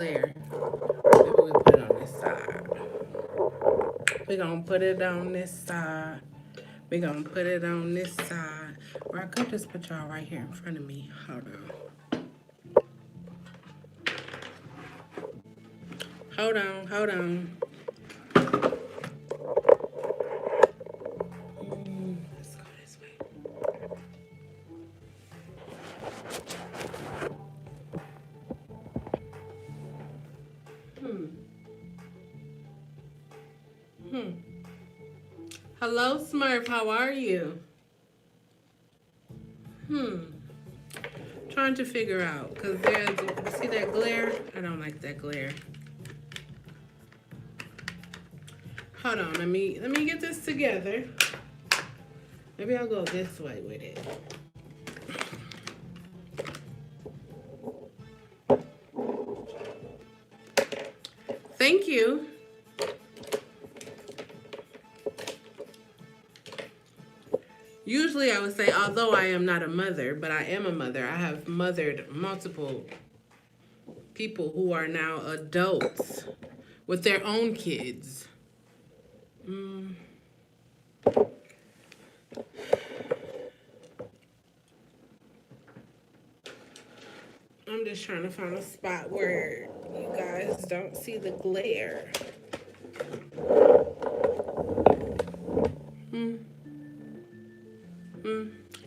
There. Maybe we put it on this side. We're gonna put it on this side. We're gonna put it on this side. Or I could just put y'all right here in front of me. Hold on. Hold on, hold on. Let's go this way. Hello, Smurf. How are you? Trying to figure out, because there's, see that glare? I don't like that glare. Hold on, let me get this together. Maybe I'll go this way with it. Thank you. Usually I would say, although I am not a mother, but I am a mother. I have mothered multiple people who are now adults with their own kids. I'm just trying to find a spot where you guys don't see the glare.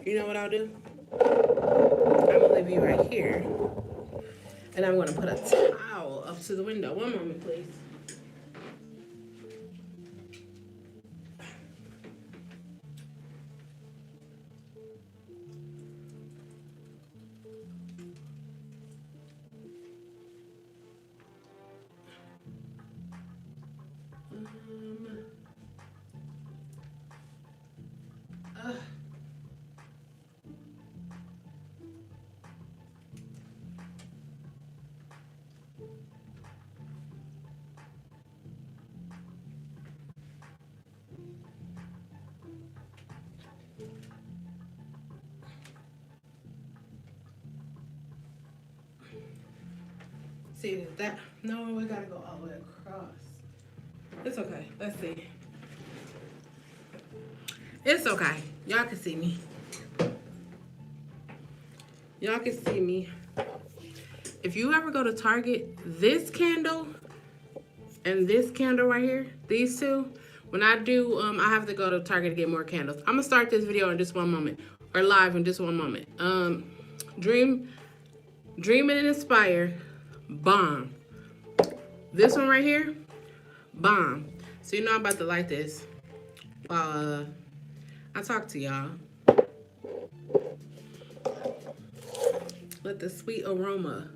You know what I'll do? I'm gonna leave you right here. And I'm gonna put a towel up to the window. One moment, please. See that? No, we gotta go all the way across. It's okay. Let's see. It's okay. Y'all can see me. Y'all can see me. If you ever go to Target, this candle and this candle right here, these two, when I do, I have to go to Target to get more candles. I'm gonna start this video in just one moment, or live in just one moment. Dream and Inspire, bomb. This one right here, bomb. So you know I'm about to light this while I talk to y'all. Let the sweet aroma.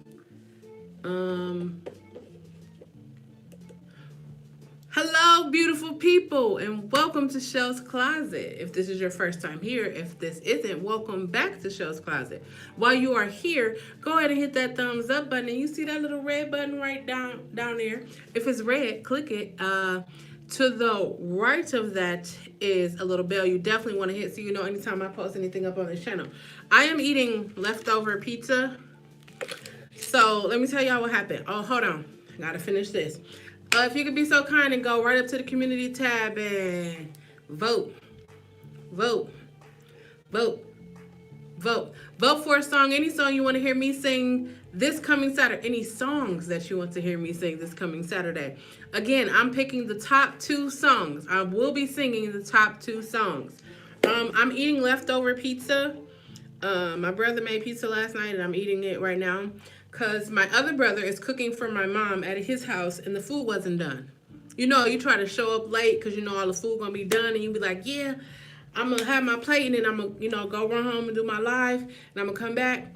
Hello, beautiful people, and welcome to Chelle's Closet. If this is your first time here, if this isn't, welcome back to Chelle's Closet. While you are here, go ahead and hit that thumbs up button, and you see that little red button right down there. If it's red, click it. To the right of that is a little bell you definitely want to hit so you know anytime I post anything up on this channel. I am eating leftover pizza. So let me tell y'all what happened. Oh, hold on. I gotta finish this. If you could be so kind and go right up to the community tab and vote. Vote. Vote. Vote. Vote for a song. Any song you want to hear me sing this coming Saturday. Any songs that you want to hear me sing this coming Saturday. Again, I'm picking the top 2 songs. I will be singing the top 2 songs. I'm eating leftover pizza. My brother made pizza last night and I'm eating it right now because my other brother is cooking for my mom at his house and the food wasn't done. You know, you try to show up late because you know all the food gonna be done and you be like, yeah, I'm gonna have my plate and then I'm gonna, go run home and do my live and I'm gonna come back.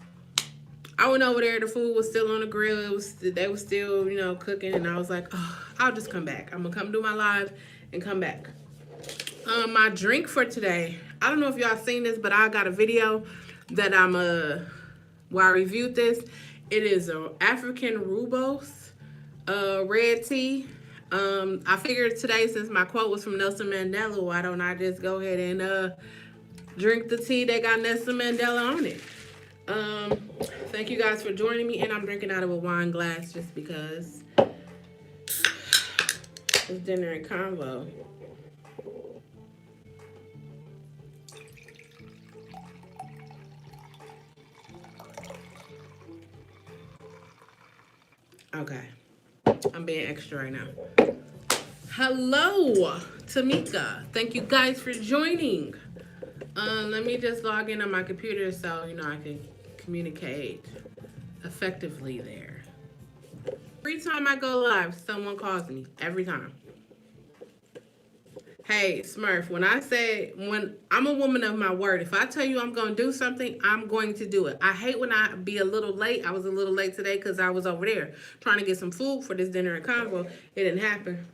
I went over there, the food was still on the grill. They were still, cooking, and I was like, oh, I'll just come back. I'm gonna come do my live and come back. My drink for today, I don't know if y'all seen this, but I got a video that where I reviewed this. It is an African Rooibos red tea. I figured today, since my quote was from Nelson Mandela, why don't I just go ahead and drink the tea that got Nelson Mandela on it? Um, Thank you guys for joining me, and I'm drinking out of a wine glass just because it's dinner and convo. Okay, I'm being extra right now. Hello, Tamika. Thank you guys for joining. Let me just log in on my computer so I can communicate effectively there. Every time I go live, someone calls me. Every time. Hey, Smurf, when I'm a woman of my word, if I tell you I'm going to do something, I'm going to do it. I hate when I be a little late. I was a little late today because I was over there trying to get some food for this dinner and convo. It didn't happen.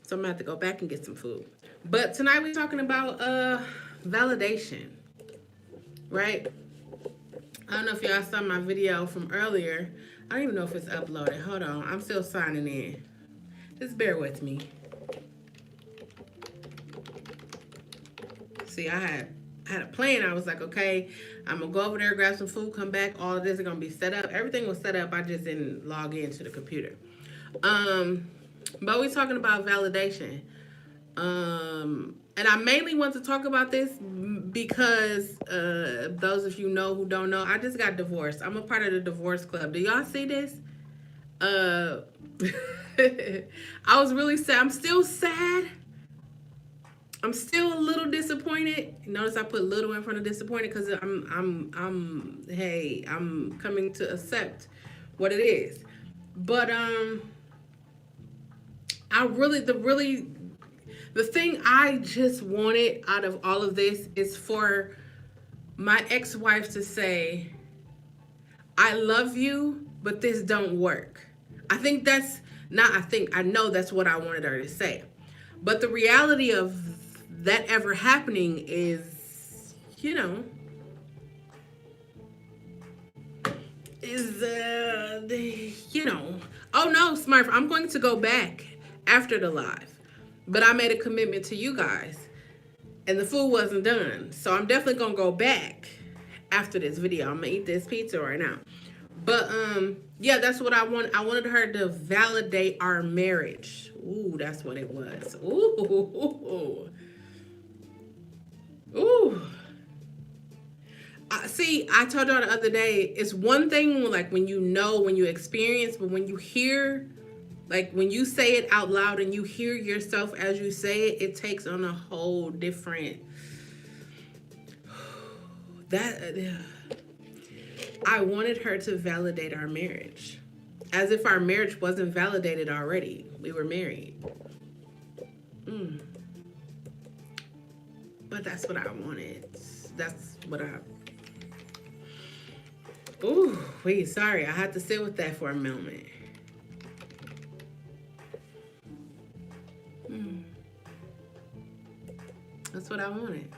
So I'm going to have to go back and get some food. But tonight we're talking about validation, right? I don't know if y'all saw my video from earlier. I don't even know if it's uploaded. Hold on. I'm still signing in. Just bear with me. See, I had a plan. I was like, okay, I'm going to go over there, grab some food, come back. All of this is going to be set up. Everything was set up. I just didn't log into the computer. But we're talking about validation. And I mainly want to talk about this because those of you know who don't know, I just got divorced. I'm a part of the divorce club. Do y'all see this? I was really sad. I'm still sad. I'm still a little disappointed. Notice I put little in front of disappointed because I'm coming to accept what it is. But the thing I just wanted out of all of this is for my ex-wife to say, I love you, but this don't work. I know that's what I wanted her to say. But the reality of that ever happening is, oh no, Smurf, I'm going to go back after the live. But I made a commitment to you guys. And the food wasn't done. So I'm definitely going to go back after this video. I'm going to eat this pizza right now. But, yeah, that's what I want. I wanted her to validate our marriage. Ooh, that's what it was. Ooh. Ooh. See, I told y'all the other day, it's one thing when you experience, but when you hear, when you say it out loud and you hear yourself as you say it, it takes on a whole different, I wanted her to validate our marriage. As if our marriage wasn't validated already. We were married. But that's what I wanted. That's what ooh, wait, sorry. I had to sit with that for a moment. That's what I wanted.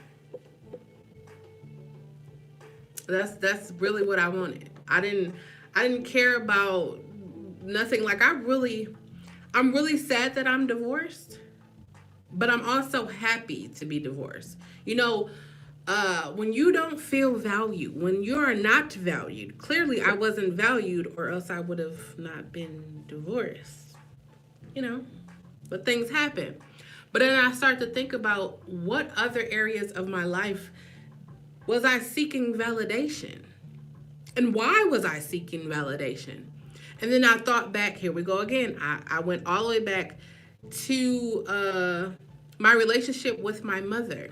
That's really what I wanted. I didn't care about nothing. I'm really sad that I'm divorced, but I'm also happy to be divorced. When you don't feel value, when you are not valued, clearly I wasn't valued or else I would have not been divorced. But things happen. But then I start to think about what other areas of my life was I seeking validation? And why was I seeking validation? And then I thought back, here we go again. I went all the way back to my relationship with my mother.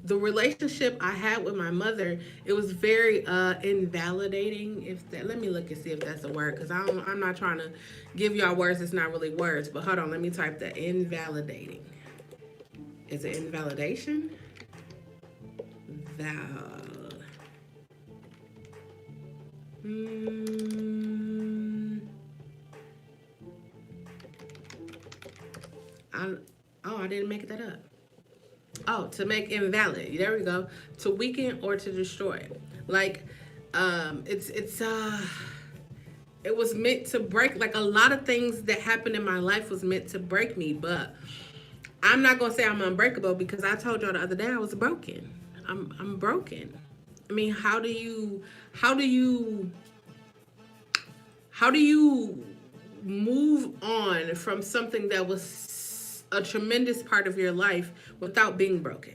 The relationship I had with my mother, it was very invalidating. Let me look and see if that's a word, because I'm not trying to give y'all words. It's not really words, but hold on, let me type that. Invalidating. Is it invalidation? I didn't make that up. Oh, to make invalid. There we go. To weaken or to destroy. It was meant to break. A lot of things that happened in my life was meant to break me, but I'm not gonna say I'm unbreakable because I told y'all the other day I was broken. I'm broken. I mean, how do you how do you move on from something that was a tremendous part of your life without being broken?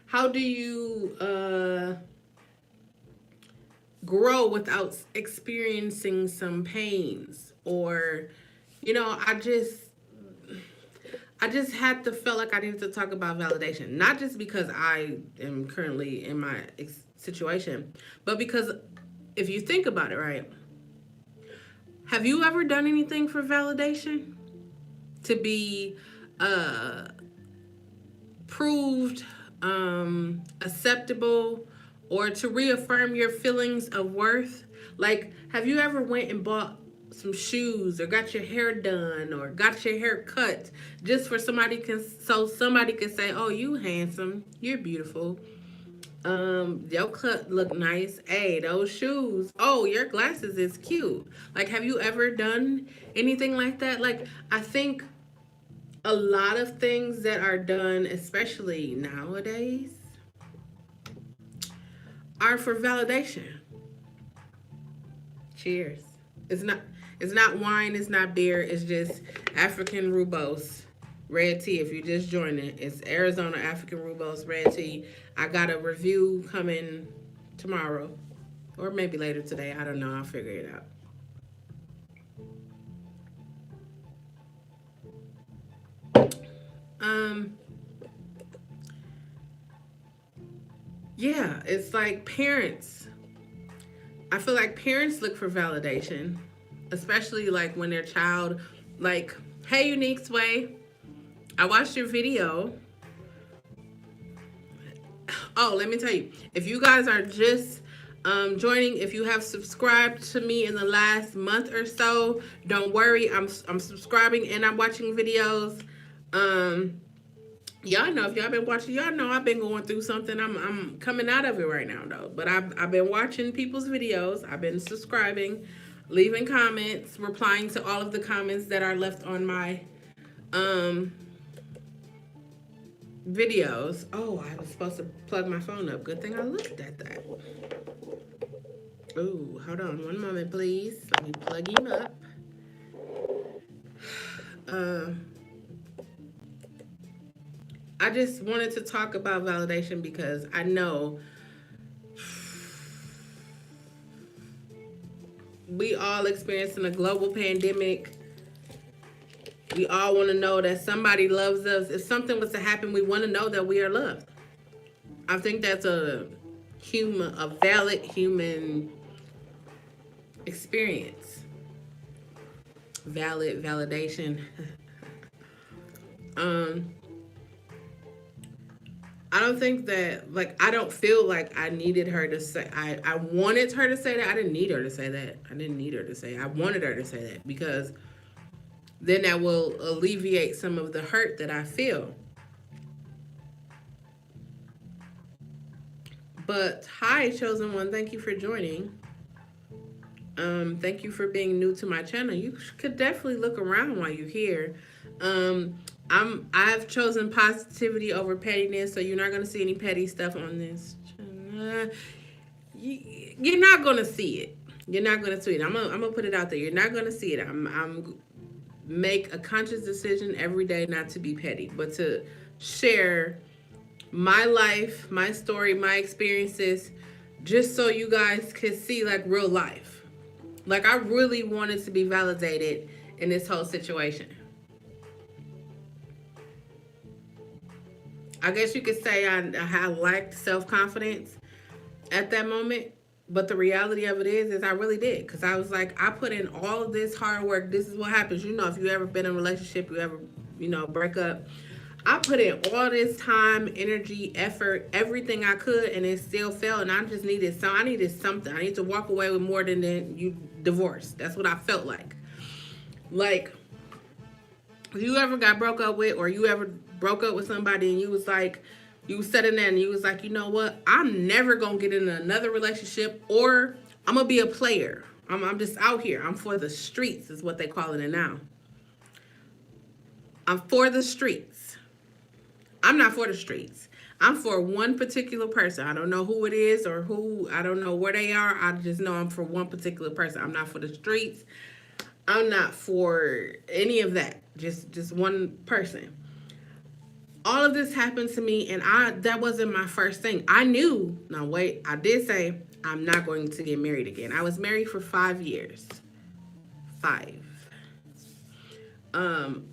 How do you grow without experiencing some pains? Or, you know, I just had to feel like I needed to talk about validation, not just because I am currently in my situation, but because if you think about it, right? Have you ever done anything for validation? To be uh, proved acceptable, or to reaffirm your feelings of worth? Like, have you ever went and bought some shoes or got your hair done or got your hair cut just for somebody can say, "Oh, you handsome, you're beautiful. Your cut look nice. Hey, those shoes. Oh, your glasses is cute." Like, have you ever done anything like that? Like, I think a lot of things that are done, especially nowadays, are for validation. Cheers. It's not it's not wine, it's not beer, it's just African Rubos red tea. If you just joined it, it's Arizona African Rubos red tea. I got a review coming tomorrow or maybe later today. I don't know. I'll figure it out. Um yeah, it's like parents. I feel like parents look for validation, especially like when their child, like, "Hey, Unique Sway, I watched your video." Oh, let me tell you, if you guys are just joining, if you have subscribed to me in the last month or so, don't worry. I'm subscribing and I'm watching videos. Um, y'all know, if y'all been watching, y'all know I've been going through something. I'm coming out of it right now though. But I've been watching people's videos. I've been subscribing, leaving comments, replying to all of the comments that are left on my um videos. Oh, I was supposed to plug my phone up. Good thing I looked at that. Ooh, hold on one moment, please. Let me plug him up. Um, I just wanted to talk about validation because I know we all experiencing a global pandemic. We all want to know that somebody loves us. If something was to happen, we want to know that we are loved. I think that's a valid human experience. Valid validation. um, I don't think that, like, I don't feel like I needed her to say, I wanted her to say that. I didn't need her to say that. I didn't need her to say it. I wanted her to say that because then that will alleviate some of the hurt that I feel. But hi, chosen one. Thank you for joining. Thank you for being new to my channel. You could definitely look around while you're here. Um, I've chosen positivity over pettiness, so you're not gonna see any petty stuff on this channel. You're not gonna see it. You're not gonna see it. I'm gonna put it out there. You're not gonna see it. I'm make a conscious decision every day not to be petty, but to share my life, my story, my experiences, just so you guys could see like real life. Like, I really wanted to be validated in this whole situation. I guess you could say I lacked self-confidence at that moment. But the reality of it is I really did. Because I was like, I put in all of this hard work. This is what happens. You know, if you ever been in a relationship, you ever, break up. I put in all this time, energy, effort, everything I could, and it still failed. And I just needed I needed something. I need to walk away with more than you divorced. That's what I felt like. Like, if you ever got broke up with, or you ever broke up with somebody and you was like, you was sitting there and you was like, you know what? I'm never gonna get in another relationship, or I'm gonna be a player. I'm just out here. I'm for the streets, is what they calling it now. I'm for the streets. I'm not for the streets. I'm for one particular person. I don't know who it is or I don't know where they are. I just know I'm for one particular person. I'm not for the streets. I'm not for any of that. Just one person. All of this happened to me, and that wasn't my first thing. I knew. Now wait, I did say I'm not going to get married again. I was married for 5 years. 5.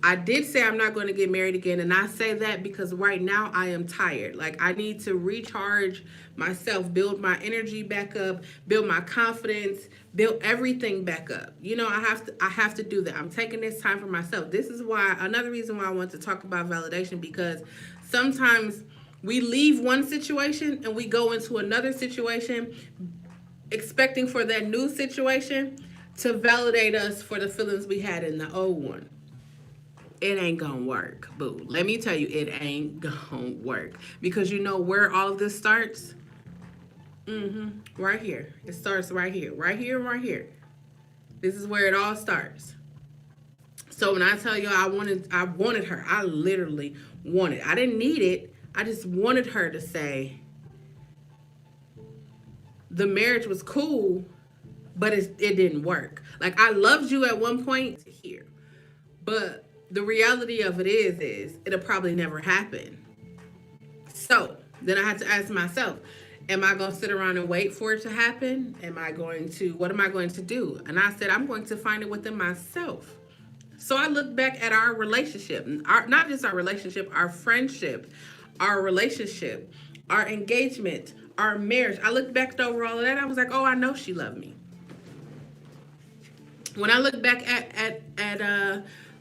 I did say I'm not going to get married again, and I say that because right now I am tired. Like, I need to recharge myself, build my energy back up, build my confidence, build everything back up. I have to do that. I'm taking this time for myself. This is why, another reason why I want to talk about validation, because sometimes we leave one situation and we go into another situation expecting for that new situation to validate us for the feelings we had in the old one. It ain't gonna work, boo. Let me tell you, it ain't gonna work. Because you know where all of this starts? Right here. It starts right here. Right here, right here. This is where it all starts. So when I tell you I wanted her. I literally wanted. I didn't need it. I just wanted her to say the marriage was cool, but it didn't work. Like, I loved you at one point here. But the reality of it is it'll probably never happen. So then I had to ask myself, am I going to sit around and wait for it to happen? What am I going to do? And I said, I'm going to find it within myself. So I looked back at our relationship, not just our relationship, our friendship, our relationship, our engagement, our marriage. I looked back over all of that. I was like, oh, I know she loved me. When I look back at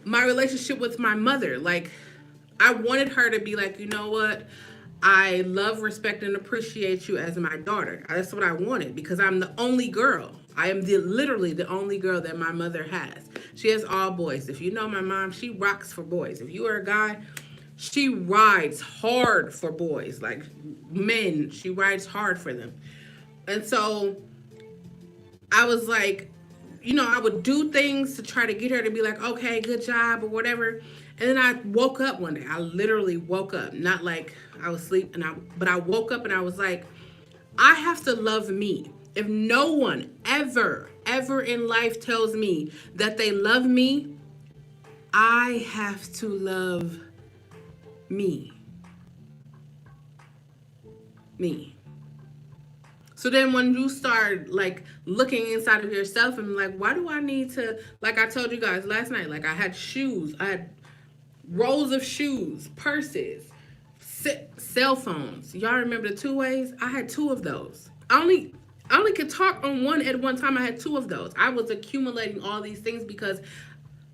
my relationship with my mother, like, I wanted her to be like, you know what? I love, respect, and appreciate you as my daughter. That's what I wanted, because I'm the only girl. I am literally the only girl that my mother has. She has all boys. If you know my mom, she rocks for boys. If you are a guy, she rides hard for boys. Like men, she rides hard for them. And so I was like, I would do things to try to get her to be like, okay, good job or whatever. And then I woke up one day. I literally woke up, not like I was asleep, but I woke up and I was like, I have to love me. If no one ever in life tells me that they love me, I have to love me. Me. So then when you start like looking inside of yourself and like, why do I need to, like I told you guys last night, like I had shoes, I had rolls of shoes, purses, cell phones. Y'all remember the 2-ways? I had 2 of those. I only could talk on one at one time. I had 2 of those. I was accumulating all these things because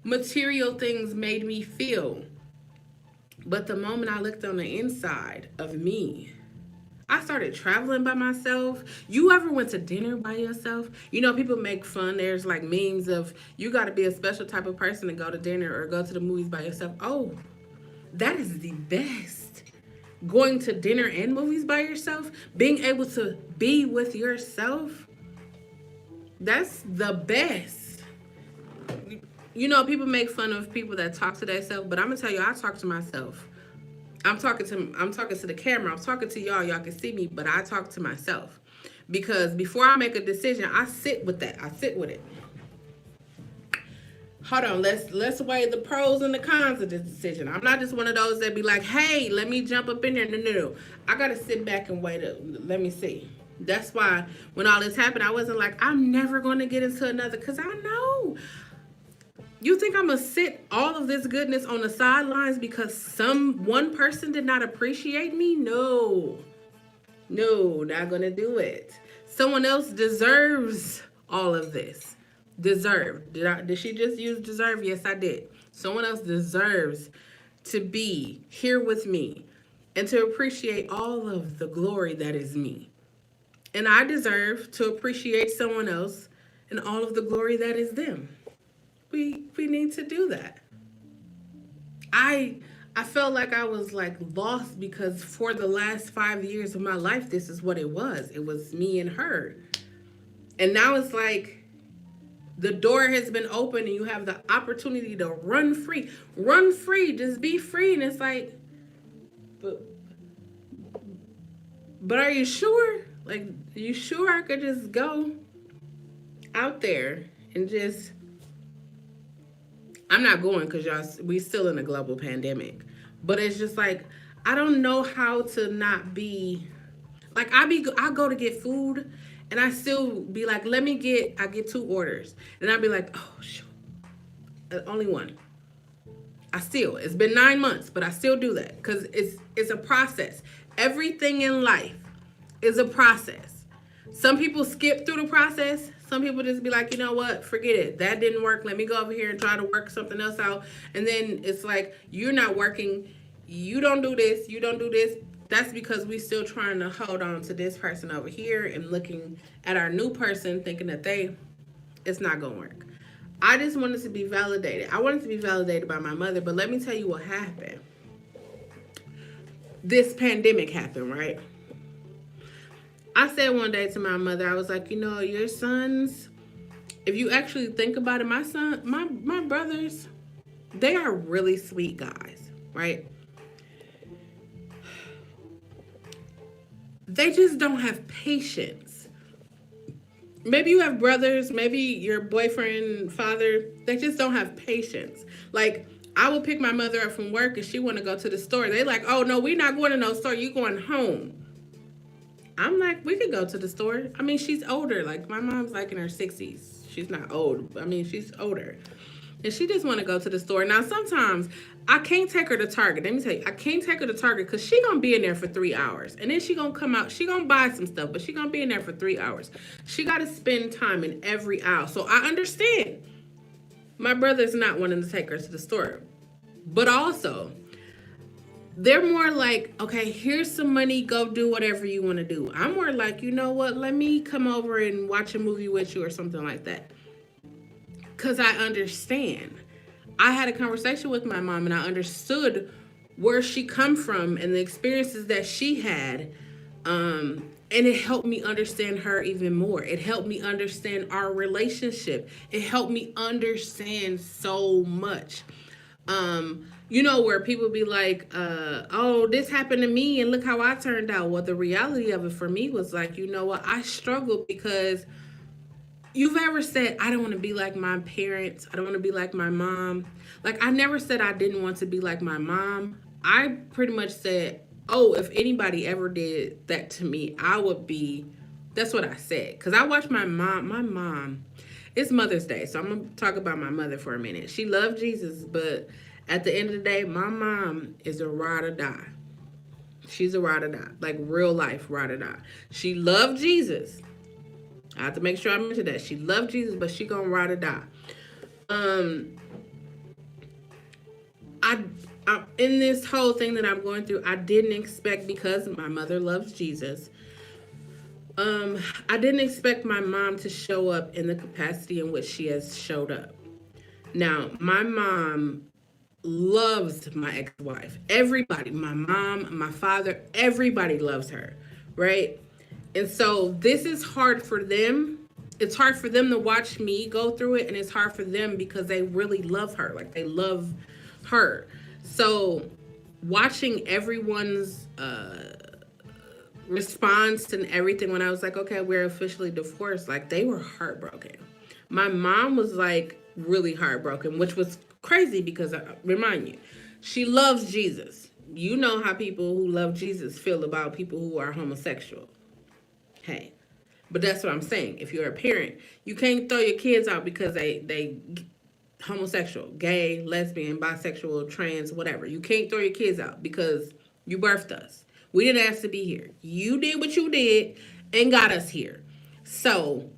material things made me feel. But the moment I looked on the inside of me, I started traveling by myself. You ever went to dinner by yourself? People make fun. There's like memes of you got to be a special type of person to go to dinner or go to the movies by yourself. Oh, that is the best. Going to dinner and movies by yourself, being able to be with yourself, that's the best. People make fun of people that talk to themselves, but I'm gonna tell you, I talk to myself. I'm talking to the camera. I'm talking to y'all. Y'all can see me, but I talk to myself. Because before I make a decision, I sit with that. I sit with it. Hold on, let's weigh the pros and the cons of this decision. I'm not just one of those that be like, hey, let me jump up in there. No. I gotta sit back and wait up. Let me see. That's why when all this happened, I wasn't like, I'm never gonna get into another, because I know. You think I'm gonna sit all of this goodness on the sidelines because one person did not appreciate me? No, not gonna do it. Someone else deserves all of this. Deserve. Did she just use deserve? Yes, I did. Someone else deserves to be here with me and to appreciate all of the glory that is me. And I deserve to appreciate someone else and all of the glory that is them. We need to do that. I felt like I was like lost because for the last 5 years of my life, this is what it was. It was me and her. And now it's like the door has been opened and you have the opportunity to run free. Run free, just be free. And it's like, But are you sure? Like, you sure I could just go out there and just, I'm not going because y'all, we still in a global pandemic. But it's just like, I don't know how to not be, like, I go to get food and I still be like, I get 2 orders. And I'd be like, oh, shoot, only one. It's been 9 months, but I still do that because it's a process. Everything in life is a process. Some people skip through the process. Some people just be like, you know what, forget it. That didn't work. Let me go over here and try to work something else out. And then it's like, you're not working. You don't do this. You don't do this. That's because we still trying to hold on to this person over here and looking at our new person thinking that it's not going to work. I just wanted to be validated. I wanted to be validated by my mother, but let me tell you what happened. This pandemic happened, right? I said one day to my mother, I was like, you know, your sons, if you actually think about it, my brothers, they are really sweet guys, right? They just don't have patience. Maybe you have brothers, maybe your boyfriend, father, they just don't have patience. Like, I would pick my mother up from work and she want to go to the store. They like, oh no, we're not going to no store. You going home. I'm like, we could go to the store. I mean, she's older. Like, my mom's like in her 60s. She's not old. I mean, she's older. And she just want to go to the store. Now, sometimes I can't take her to Target. Let me tell you, I can't take her to Target because she going to be in there for 3 hours. And then she going to come out. She going to buy some stuff, but she going to be in there for 3 hours. She got to spend time in every aisle. So I understand. My brother's not wanting to take her to the store. But also, they're more like, okay, here's some money, go do whatever you want to do. I'm more like, you know what, let me come over and watch a movie with you or something like that. Because I understand. I had a conversation with my mom and I understood where she come from and the experiences that she had. And it helped me understand her even more. It helped me understand our relationship. It helped me understand so much. You know, where people be like, oh, this happened to me and look how I turned out. Well, the reality of it for me was like, you know what? I struggled because you've ever said, I don't want to be like my parents. I don't want to be like my mom. Like, I never said I didn't want to be like my mom. I pretty much said, oh, if anybody ever did that to me, I would be, that's what I said. Because I watched my mom, it's Mother's Day. So I'm going to talk about my mother for a minute. She loved Jesus, but at the end of the day, my mom is a ride or die. She's a ride or die. Like, real life ride or die. She loved Jesus. I have to make sure I mention that. She loved Jesus, but she gonna ride or die. I in this whole thing that I'm going through, I didn't expect, because my mother loves Jesus. I didn't expect my mom to show up in the capacity in which she has showed up. Now, my mom loves my ex-wife. Everybody, my mom, my father, everybody loves her, right? And so this is hard for them. It's hard for them to watch me go through it, and it's hard for them because they really love her. Like, they love her. So watching everyone's response and everything when I was like, okay, we're officially divorced, like, they were heartbroken. My mom was like really heartbroken, which was crazy because, remind you, she loves Jesus. You know how people who love Jesus feel about people who are homosexual. Hey, but that's what I'm saying. If you're a parent, you can't throw your kids out because they homosexual, gay, lesbian, bisexual, trans, whatever. You can't throw your kids out because you birthed us. We didn't ask to be here. You did what you did and got us here. So,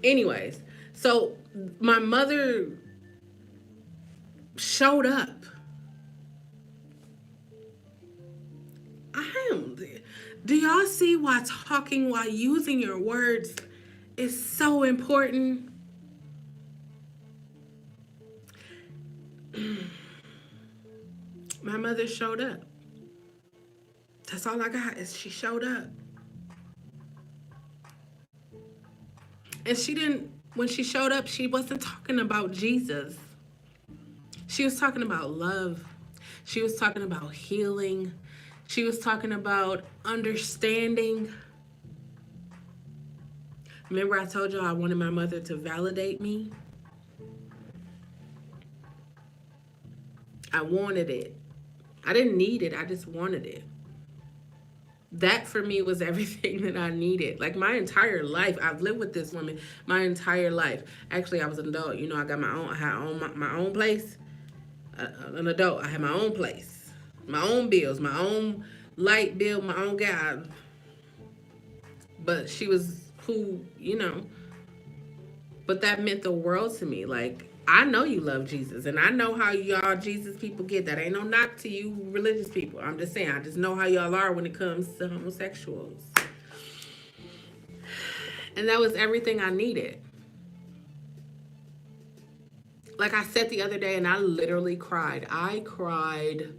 anyways, so my mother showed up. Do y'all see why talking, why using your words is so important? My mother showed up. That's all I got, is she showed up. And when she showed up, she wasn't talking about Jesus. She was talking about love. She was talking about healing. She was talking about understanding. Remember I told you I wanted my mother to validate me? I wanted it. I didn't need it, I just wanted it. That for me was everything that I needed. Like my entire life, I've lived with this woman my entire life. Actually, I was an adult. You know, I got my own. I had my own place. An adult. I had my own place, my own bills, my own light bill, my own gas. But she was who, you know. But that meant the world to me. Like I know you love Jesus, and I know how y'all Jesus people get. That ain't no knock to you religious people. I'm just saying. I just know how y'all are when it comes to homosexuals. And that was everything I needed. Like I said the other day, and I literally cried. I cried.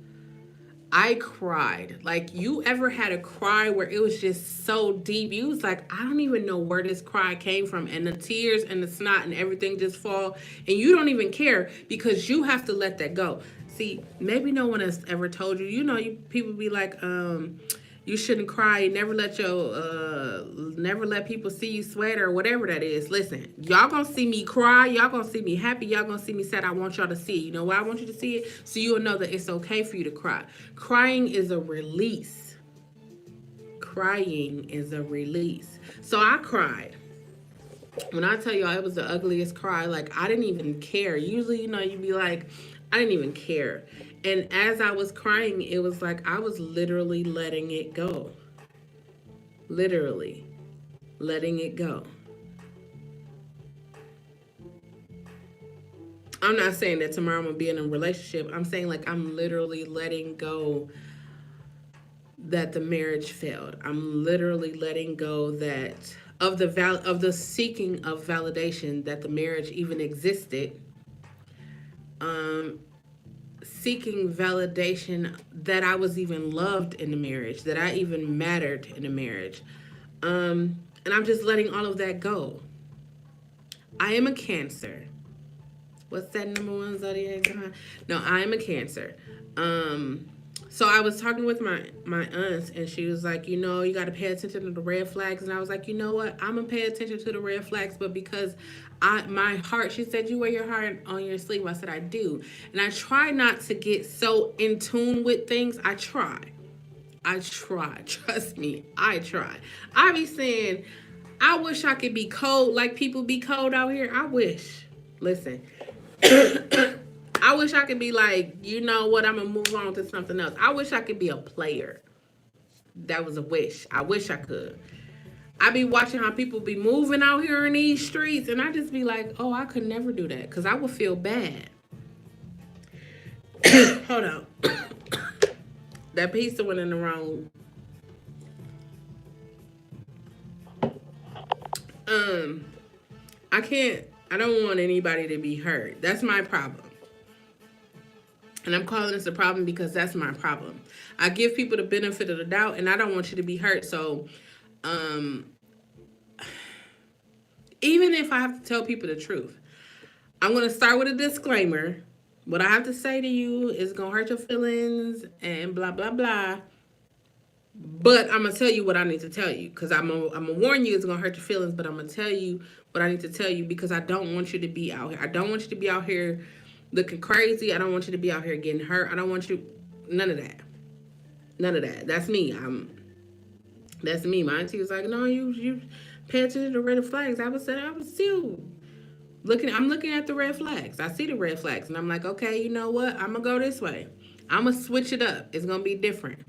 I cried. Like you ever had a cry where it was just so deep? You was like, I don't even know where this cry came from. And the tears and the snot and everything just fall. And you don't even care because you have to let that go. See, maybe no one has ever told you, you know, people be like, you shouldn't cry. Never let people see you sweat or whatever that is. Listen, y'all gonna see me cry. Y'all gonna see me happy. Y'all gonna see me sad. I want y'all to see it. You know why I want you to see it? So you'll know that it's okay for you to cry. Crying is a release. Crying is a release. So I cried. When I tell y'all it was the ugliest cry, like I didn't even care. Usually, you know, you'd be like, I didn't even care. And as I was crying, it was like I was literally letting it go. Literally letting it go. I'm not saying that tomorrow I'm going to be in a relationship. I'm saying like I'm literally letting go that the marriage failed. I'm literally letting go that of the seeking of validation that the marriage even existed. Seeking validation that I was even loved in the marriage, that I even mattered in the marriage. And I'm just letting all of that go. I am a Cancer. What's that number one zodiac? No, I am a Cancer. So I was talking with my aunts, and she was like, you know, you got to pay attention to the red flags. And I was like, you know what? I'm going to pay attention to the red flags, but because my heart, she said, you wear your heart on your sleeve. I said, I do. And I try not to get so in tune with things. I try. Trust me, I try. I be saying, I wish I could be cold like people be cold out here. I wish. Listen. I wish I could be like, you know what, I'm going to move on to something else. I wish I could be a player. That was a wish. I wish I could. I be watching how people be moving out here in these streets, and I just be like, oh, I could never do that because I would feel bad. Hold on. That pizza went in the wrong. I don't want anybody to be hurt. That's my problem. And I'm calling this a problem because that's my problem. I give people the benefit of the doubt, and I don't want you to be hurt. So, even if I have to tell people the truth, I'm going to start with a disclaimer. What I have to say to you is going to hurt your feelings and blah, blah, blah. But I'm going to tell you what I need to tell you because I'm going to warn you it's going to hurt your feelings, but I'm going to tell you what I need to tell you because I don't want you to be out here. I don't want you to be out here looking crazy. I don't want you to be out here getting hurt. I don't want you, none of that. None of that. That's me. That's me. My auntie was like, no, you pay attention to the red flags. I was still I'm looking at the red flags. I see the red flags and I'm like, okay, you know what? I'm going to go this way. I'm going to switch it up. It's going to be different.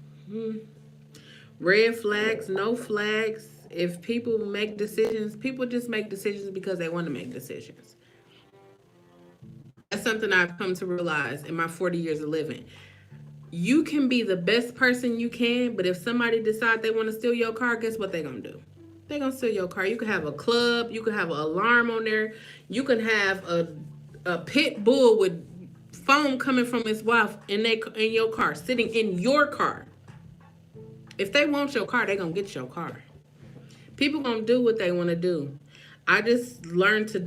Red flags, no flags. If people make decisions, people just make decisions because they want to make decisions. That's something I've come to realize in my 40 years of living. You can be the best person you can, but if somebody decides they want to steal your car, guess what they're going to do? They're going to steal your car. You can have a club. You can have an alarm on there. You can have a pit bull with foam coming from his mouth in your car, sitting in your car. If they want your car, they're going to get your car. People going to do what they want to do. I just learned to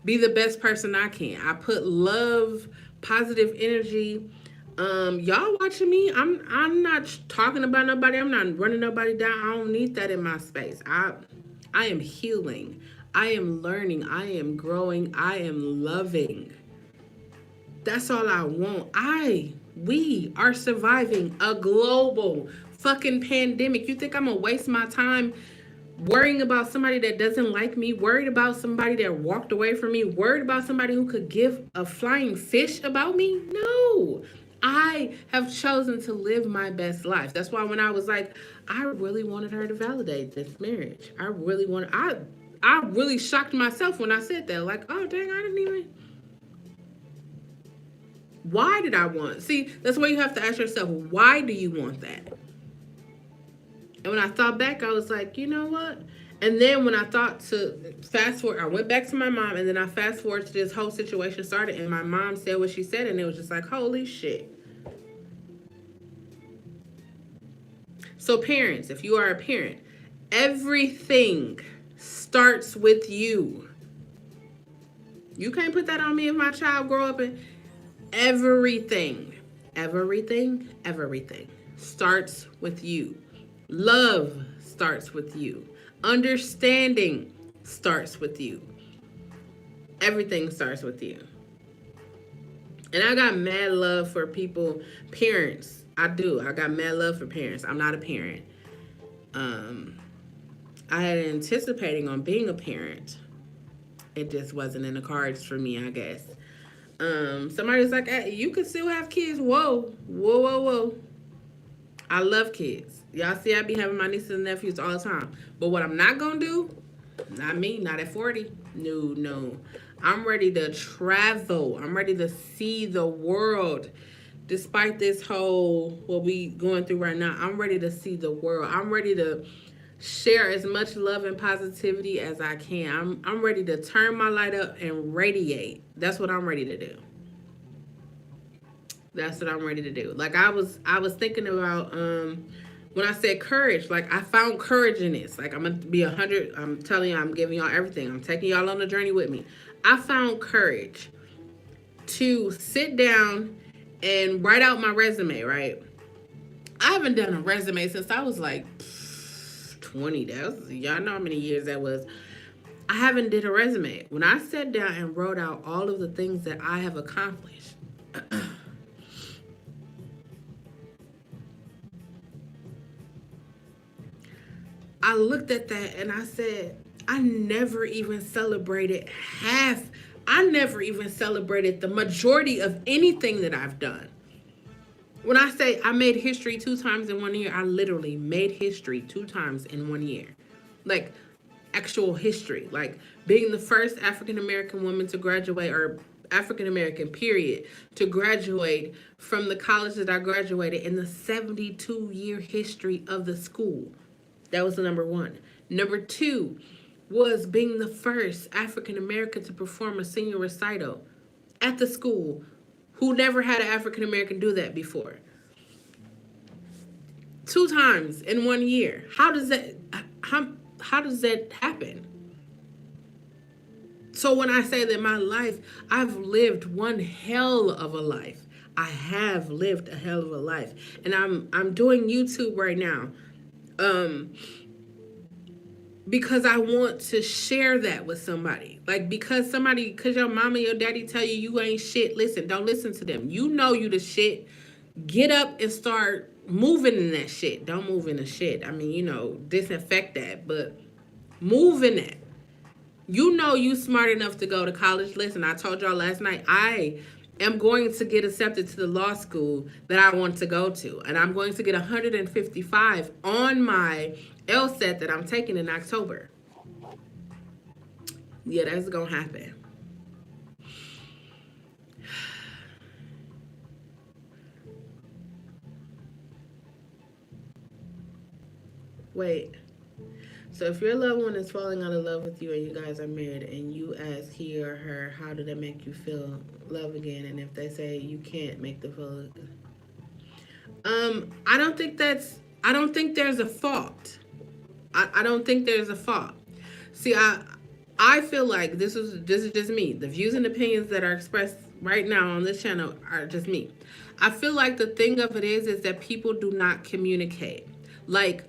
be the best person I can. I put love, positive energy, Y'all watching me. I'm not talking about nobody. I'm not running nobody down. I don't need that in my space. I am healing. I am learning. I am growing. I am loving. That's all I want. We are surviving a global fucking pandemic. You think I'm gonna waste my time worrying about somebody that doesn't like me, worried about somebody that walked away from me, worried about somebody who could give a flying fish about me? No. I have chosen to live my best life. That's why when I was like, I really wanted her to validate this marriage. I really shocked myself when I said that. Like, oh dang, I didn't even. Why did I want? See, that's why you have to ask yourself, why do you want that? And when I thought back, I was like, you know what? And then when I thought to fast forward, I went back to my mom, and then I fast forward to this whole situation started, and my mom said what she said, and it was just like, holy shit. So parents, if you are a parent, everything starts with you. You can't put that on me if my child grow up and everything starts with you. Love starts with you. Understanding starts with you. Everything starts with you. And I got mad love for people, parents. I do. I got mad love for parents. I'm not a parent. I had anticipating on being a parent. It just wasn't in the cards for me, I guess. Somebody was like, hey, you can still have kids. Whoa. I love kids. Y'all see I be having my nieces and nephews all the time. But what I'm not going to do, not me, not at 40. No. I'm ready to travel. I'm ready to see the world. Despite this whole, what we going through right now, I'm ready to see the world. I'm ready to share as much love and positivity as I can. I'm ready to turn my light up and radiate. That's what I'm ready to do. That's what I'm ready to do. Like I was thinking about when I said courage, like I found courage in this. Like I'm gonna be 100. I'm telling you, I'm giving y'all everything. I'm taking y'all on the journey with me. I found courage to sit down and write out my resume. Right. I haven't done a resume since I was like 20. Y'all know how many years that was. I haven't did a resume. When I sat down and wrote out all of the things that I have accomplished, I looked at that and I said, I never even celebrated the majority of anything that I've done. When I say I made history 2 times in 1 year, I literally made history 2 times in 1 year. Like actual history, like being the first African American woman to graduate, or African American period, to graduate from the college that I graduated in the 72-year history of the school. That was the number 1. Number 2 was being the first African American to perform a senior recital at the school, who never had an African American do that before. 2 times in 1 year. How does that happen? So when I say that my life, I've lived one hell of a life. I have lived a hell of a life. And I'm doing YouTube right now. Because I want to share that with somebody. Like, because your mama, your daddy tell you ain't shit, listen, don't listen to them. You know you the shit. Get up and start moving in that shit. Don't move in the shit. I mean, disinfect that, but move in that. You know you smart enough to go to college. Listen, I told y'all last night, I am going to get accepted to the law school that I want to go to. And I'm going to get 155 on my LSAT that I'm taking in October. Yeah, that's going to happen. Wait. So if your loved one is falling out of love with you and you guys are married and you ask he or her, how did that make you feel love again? And if they say you can't make the feel, I don't think there's a fault. I don't think there's a fault. See, I feel like this is just me. The views and opinions that are expressed right now on this channel are just me. I feel like the thing of it is that people do not communicate. Like,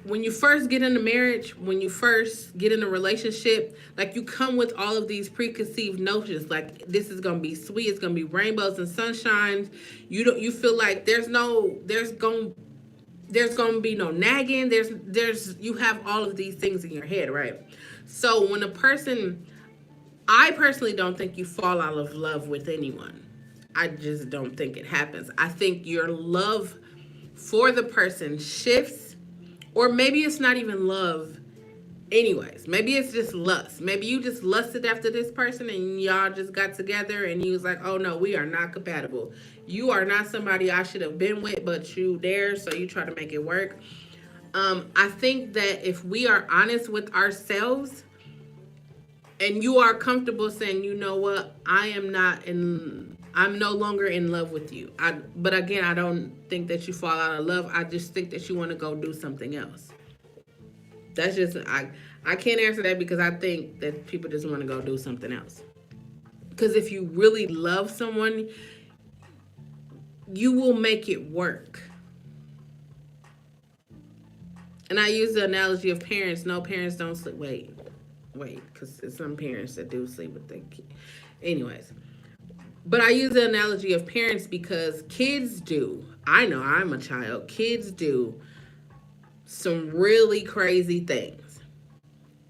when you first get into marriage, when you first get in a relationship, like, you come with all of these preconceived notions, like, this is gonna be sweet, it's gonna be rainbows and sunshines. You feel like there's gonna be no nagging. There's you have all of these things in your head, right? So when a person, I personally don't think you fall out of love with anyone. I just don't think it happens. I think your love for the person shifts, or maybe it's not even love anyways. Maybe it's just lust. Maybe you just lusted after this person and y'all just got together and you was like, oh no, we are not compatible. You are not somebody I should have been with, but you there, so you try to make it work. I think that if we are honest with ourselves and you are comfortable saying, you know what, I'm no longer in love with you. But again, I don't think that you fall out of love. I just think that you want to go do something else. That's just, I can't answer that because I think that people just want to go do something else. Because if you really love someone, you will make it work. And I use the analogy of parents. No, parents don't sleep. Wait, because there's some parents that do sleep with their kids. Anyways, but I use the analogy of parents because kids do. I know I'm a child. Kids do some really crazy things.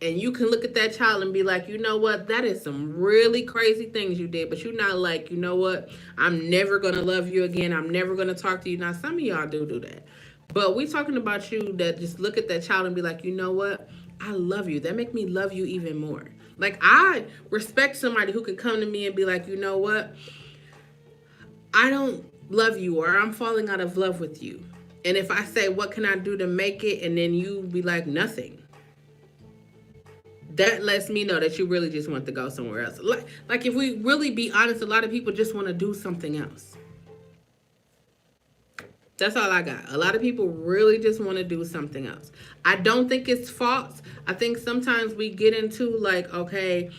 And you can look at that child and be like, you know what? That is some really crazy things you did. But you're not like, you know what? I'm never going to love you again. I'm never going to talk to you. Now, some of y'all do that. But we talking about you that just look at that child and be like, you know what? I love you. That make me love you even more. Like, I respect somebody who can come to me and be like, you know what? I don't love you, or I'm falling out of love with you. And if I say, what can I do to make it? And then you be like, nothing. That lets me know that you really just want to go somewhere else. Like if we really be honest, a lot of people just want to do something else. That's all I got. A lot of people really just want to do something else. I don't think it's false. I think sometimes we get into like, okay,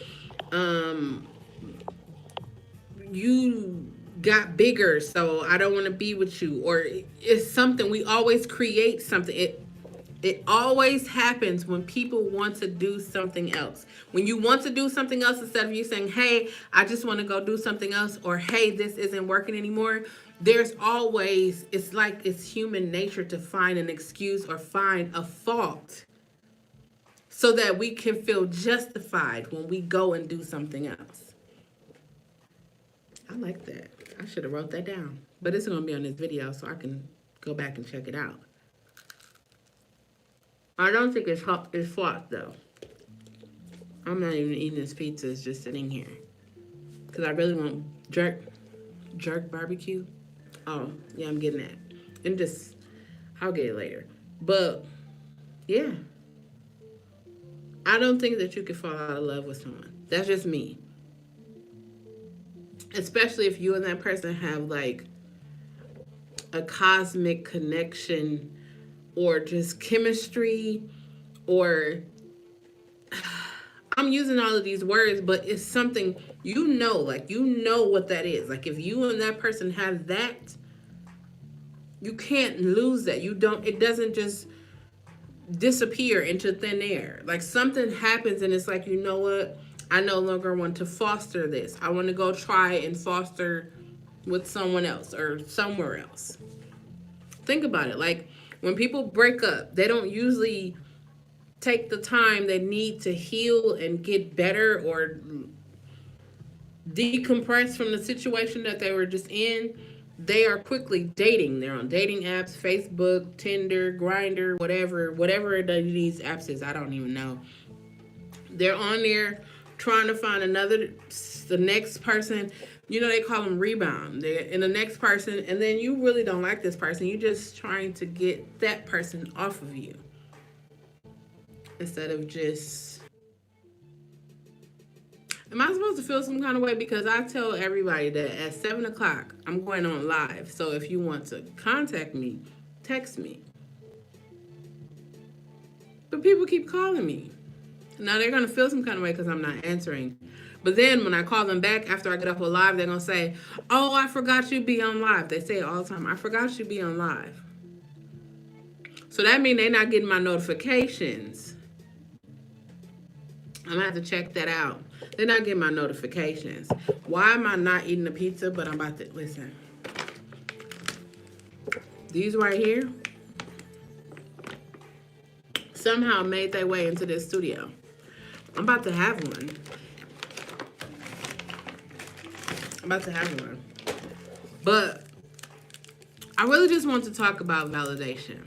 you got bigger, so I don't want to be with you. Or it's something, we always create something. It always happens when people want to do something else. When you want to do something else, instead of you saying, hey, I just want to go do something else, or hey, this isn't working anymore, there's always, it's like it's human nature to find an excuse or find a fault so that we can feel justified when we go and do something else. I like that. I should have wrote that down. But it's going to be on this video so I can go back and check it out. I don't think it's flawed though. I'm not even eating this pizza. It's just sitting here. Because I really want jerk barbecue. Oh, yeah, I'm getting that. And just, I'll get it later. But, yeah. I don't think that you can fall out of love with someone. That's just me. Especially if you and that person have like a cosmic connection or just chemistry, or I'm using all of these words, but it's something you know, like you know what that is. Like if you and that person have that, you can't lose that. It doesn't just disappear into thin air. Like something happens and it's like, you know what? I no longer want to foster this. I want to go try and foster with someone else or somewhere else. Think about it. Like when people break up, they don't usually take the time they need to heal and get better or decompress from the situation that they were just in. They are quickly dating. They're on dating apps, Facebook, Tinder, Grindr, whatever these apps is. I don't even know. They're on there trying to find the next person. You know, they call them rebound. They're in the next person, and then you really don't like this person. You're just trying to get that person off of you. Instead of just, am I supposed to feel some kind of way? Because I tell everybody that at 7 o'clock, I'm going on live. So if you want to contact me, text me. But people keep calling me. Now they're going to feel some kind of way because I'm not answering. But then when I call them back after I get off a live, they're going to say, oh, I forgot you be on live. They say it all the time. I forgot you be on live. So that means they're not getting my notifications. I'm going to have to check that out. They're not getting my notifications. Why am I not eating the pizza? But I'm about to, listen. These right here somehow made their way into this studio. I'm about to have one. But I really just want to talk about validation.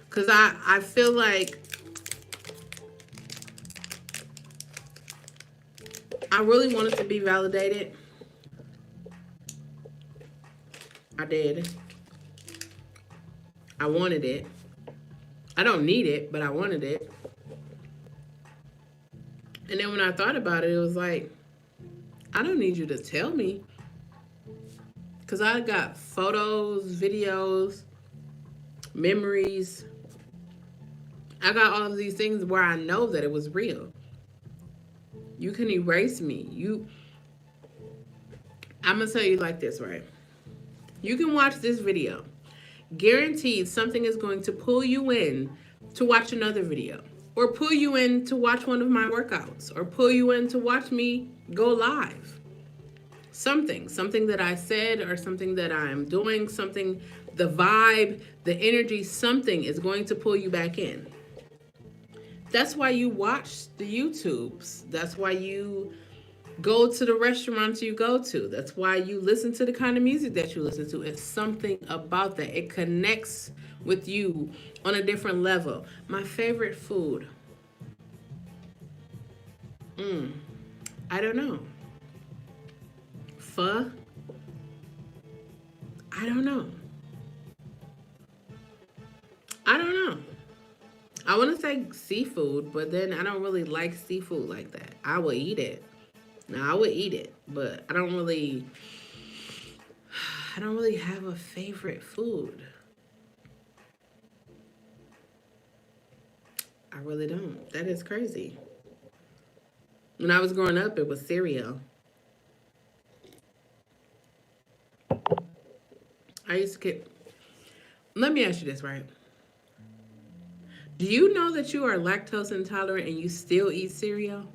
Because I feel like I really wanted to be validated. I did. I wanted it. I don't need it, but I wanted it. And then when I thought about it, it was like, I don't need you to tell me. Because I got photos, videos, memories. I got all of these things where I know that it was real. You can erase me. I'm going to tell you like this, right? You can watch this video. Guaranteed something is going to pull you in to watch another video. Or pull you in to watch one of my workouts. Or pull you in to watch me go live. Something that I said or something that I'm doing, something, the vibe, the energy, something is going to pull you back in. That's why you watch the YouTubes. That's why you go to the restaurants you go to. That's why you listen to the kind of music that you listen to. It's something about that. It connects with you on a different level. My favorite food. I don't know. Pho? I don't know. I want to say seafood, but then I don't really like seafood like that. I will eat it. Now I would eat it, but I don't really have a favorite food. I really don't. That is crazy. When I was growing up, it was cereal. I used to get... Let me ask you this, right? Do you know that you are lactose intolerant and you still eat cereal?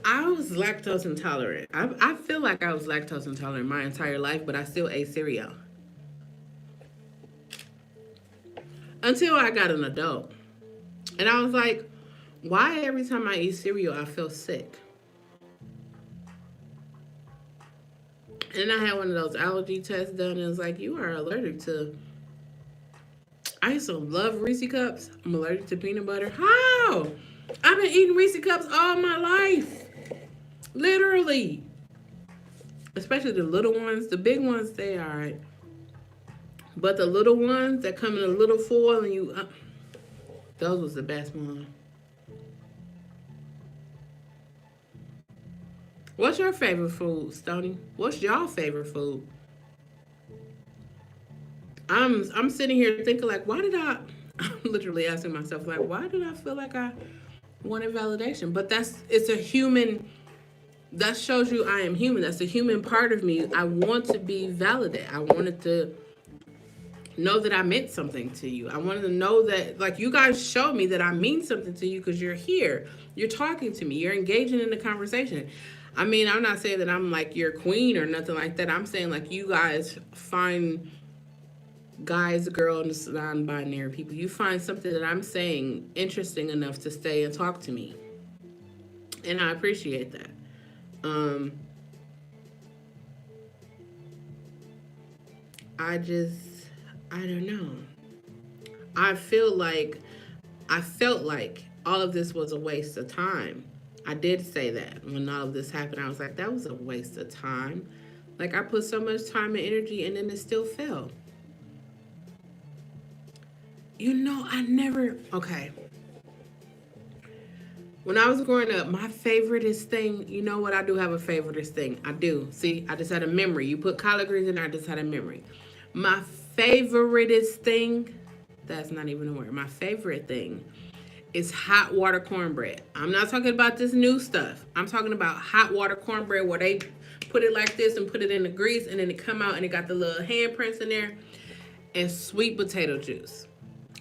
I was lactose intolerant. I feel like I was lactose intolerant my entire life, but I still ate cereal. Until I got an adult. And I was like, why every time I eat cereal, I feel sick? And I had one of those allergy tests done, and it was like, you are allergic to... I used to love Reese Cups. I'm allergic to peanut butter. How? I've been eating Reese Cups all my life. Literally. Especially the little ones. The big ones, they are alright. But the little ones that come in a little foil and you... those was the best one. What's your favorite food, Stoney? What's y'all favorite food? I'm sitting here thinking like, why did I... I'm literally asking myself like, why did I feel like I wanted validation? But it's a human... That shows you I am human. That's a human part of me. I want to be validated. I wanted to know that I meant something to you. I wanted to know that, like, you guys show me that I mean something to you because you're here. You're talking to me. You're engaging in the conversation. I mean, I'm not saying that I'm like your queen or nothing like that. I'm saying like you guys find guys, girls, non-binary people. You find something that I'm saying interesting enough to stay and talk to me. And I appreciate that. I don't know. I felt like all of this was a waste of time. I did say that when all of this happened. I was like, that was a waste of time. Like, I put so much time and energy and then it still fell. You know, okay. When I was growing up, my favoriteest thing, you know what? I do have a favoriteest thing. I do. See, I just had a memory. You put collard greens in there, I just had a memory. My favoriteest thing, that's not even a word. My favorite thing is hot water cornbread. I'm not talking about this new stuff. I'm talking about hot water cornbread where they put it like this and put it in the grease and then it come out and it got the little handprints in there, and sweet potato juice.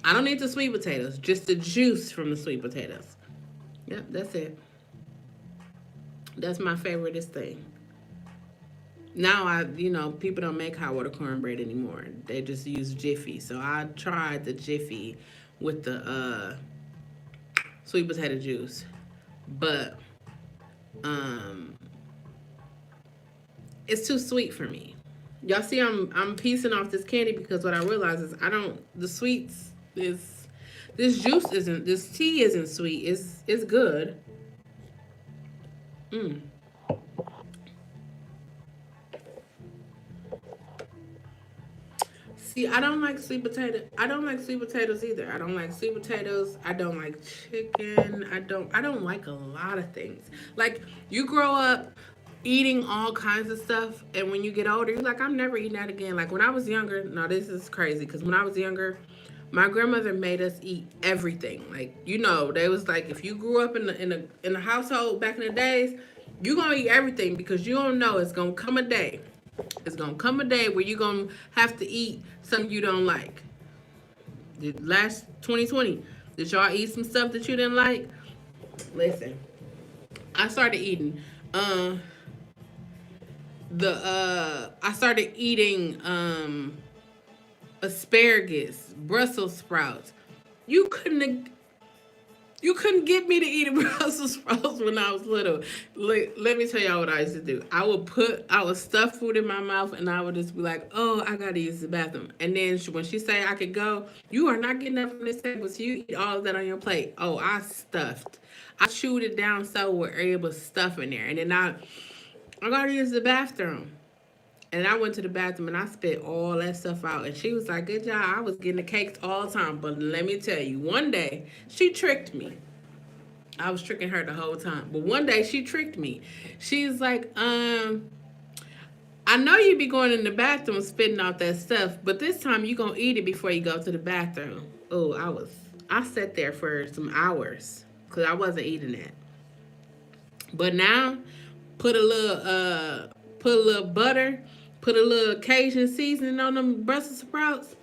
I don't need the sweet potatoes, just the juice from the sweet potatoes. Yep, that's it. That's my favoriteest thing. Now people don't make hot water cornbread anymore. They just use Jiffy. So I tried the Jiffy with the sweet potato juice, but um, it's too sweet for me. Y'all see, I'm piecing off this candy because what I realize is I don't the sweets is this juice isn't this tea isn't sweet. It's good. Mm. See, I don't like sweet potato. I don't like sweet potatoes either. I don't like sweet potatoes. I don't like chicken. I don't like a lot of things. Like you grow up eating all kinds of stuff, and when you get older, you're like, I'm never eating that again. Like when I was younger, now this is crazy because when I was younger, my grandmother made us eat everything. Like they was like, if you grew up in the household back in the days, you gonna eat everything because you don't know it's gonna come a day. It's gonna come a day where you're gonna have to eat something you don't like. The last 2020, did y'all eat some stuff that you didn't like? Listen, I started eating I started eating asparagus, Brussels sprouts. You couldn't You couldn't get me to eat a Brussels sprouts when I was little. Let me tell y'all what I used to do. I would stuff food in my mouth and I would just be like, oh, I gotta use the bathroom. And then when she say I could go, you are not getting up from this table, so you eat all of that on your plate. Oh, I stuffed. I chewed it down so where it was stuff in there. And then I gotta use the bathroom. And I went to the bathroom and I spit all that stuff out. And she was like, good job. I was getting the cakes all the time. But let me tell you, one day she tricked me. I was tricking her the whole time. But one day she tricked me. She's like, I know you be going in the bathroom spitting out that stuff, but this time you gonna eat it before you go to the bathroom. Oh, I sat there for some hours because I wasn't eating that. But now, put a little butter, put a little Cajun seasoning on them Brussels sprouts,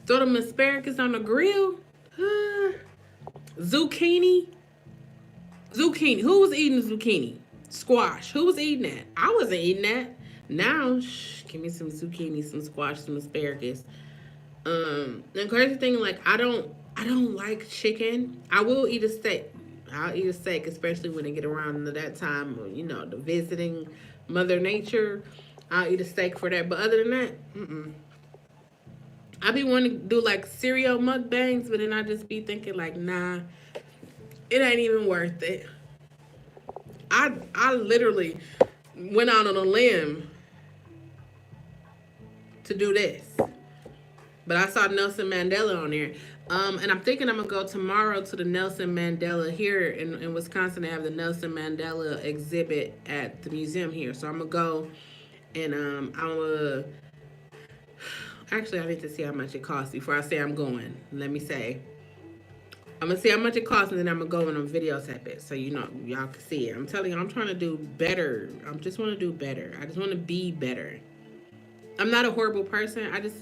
throw them asparagus on the grill, zucchini, Who was eating zucchini? Squash. Who was eating that? I wasn't eating that. Now, give me some zucchini, some squash, some asparagus. The crazy thing, like I don't like chicken. I will eat a steak. I'll eat a steak, especially when they get around to that time. The visiting Mother Nature. I'll eat a steak for that. But other than that, I be wanting to do like cereal mukbangs, but then I just be thinking like, nah, it ain't even worth it. I literally went out on a limb to do this. But I saw Nelson Mandela on there. And I'm thinking I'm gonna go tomorrow to the Nelson Mandela here in Wisconsin. They have the Nelson Mandela exhibit at the museum here. So I'm gonna go and I'm gonna actually I need to see how much it costs before I say I'm going. Let me say. I'm gonna see how much it costs, and then I'm gonna go and I'm videotape it so y'all can see it. I'm telling you, I'm trying to do better. I just want to do better. I just want to be better. I'm not a horrible person. I just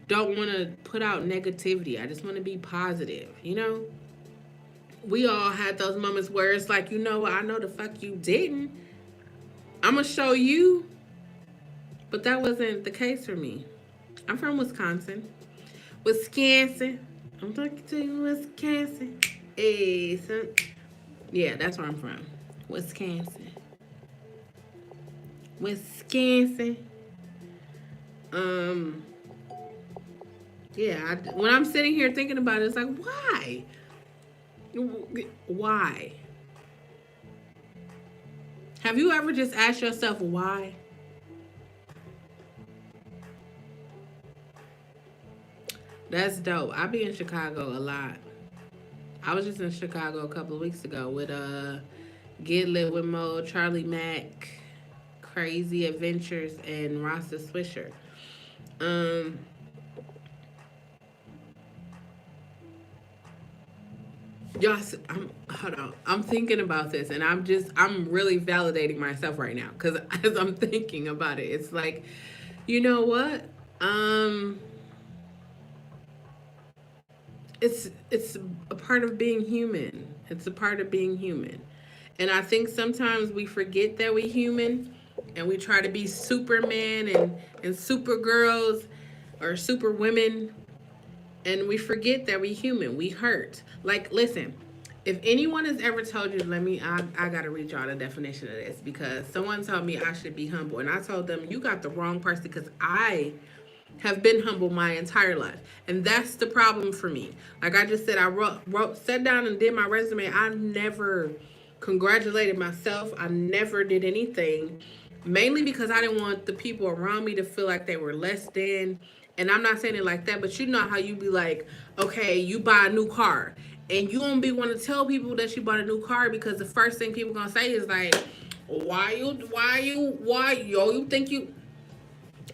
don't want to put out negativity. I just want to be positive. We all had those moments where it's like, what? I know the fuck you didn't. I'm gonna show you, but that wasn't the case for me. I'm from Wisconsin. Wisconsin. I'm talking to you, Wisconsin. Hey, son. Yeah, that's where I'm from. Wisconsin. Wisconsin. Yeah, when I'm sitting here thinking about it, it's like, why? Why? Have you ever just asked yourself why? That's dope. I be in Chicago a lot. I was just in Chicago a couple of weeks ago with Get Lit with Mo, Charlie Mack, Crazy Adventures, and Rasta Swisher. Um, y'all, hold on. I'm thinking about this, and I'm really validating myself right now because as I'm thinking about it, it's like, you know what? Um, it's a part of being human. It's a part of being human. And I think sometimes we forget that we human and we try to be Superman and Supergirls or super women and we forget that we human. We hurt. Like listen, if anyone has ever told you, I gotta read y'all the definition of this because someone told me I should be humble and I told them you got the wrong person because I have been humble my entire life. And that's the problem for me. Like I just said, I sat down and did my resume. I never congratulated myself. I never did anything. Mainly because I didn't want the people around me to feel like they were less than. And I'm not saying it like that, but you know how you be like, okay, you buy a new car. And you don't be want to tell people that you bought a new car because the first thing people gonna say is like, you think you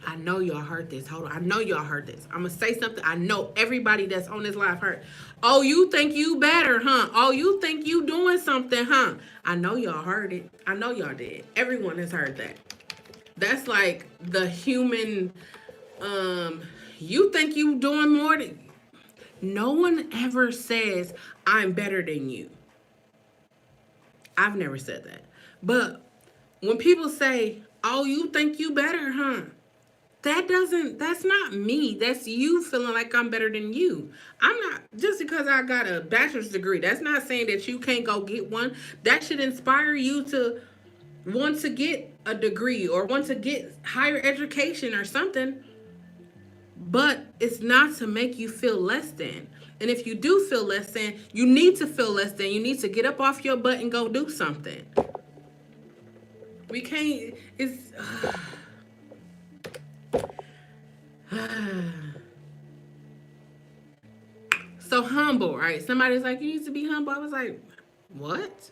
I know y'all heard this. Hold on. I know y'all heard this. I'm going to say something. I know everybody that's on this live heard. Oh, you think you better, huh? Oh, you think you doing something, huh? I know y'all heard it. I know y'all did. Everyone has heard that. That's like the human, you think you doing more than... No one ever says, I'm better than you. I've never said that. But when people say, oh, you think you better, huh? That's not me. That's you feeling like I'm better than you. I'm not, just because I got a bachelor's degree, that's not saying that you can't go get one. That should inspire you to want to get a degree or want to get higher education or something. But it's not to make you feel less than. And if you do feel less than, you need to feel less than. You need to get up off your butt and go do something. We can't, it's... So humble, right? Somebody's like, you need to be humble. I was like, what?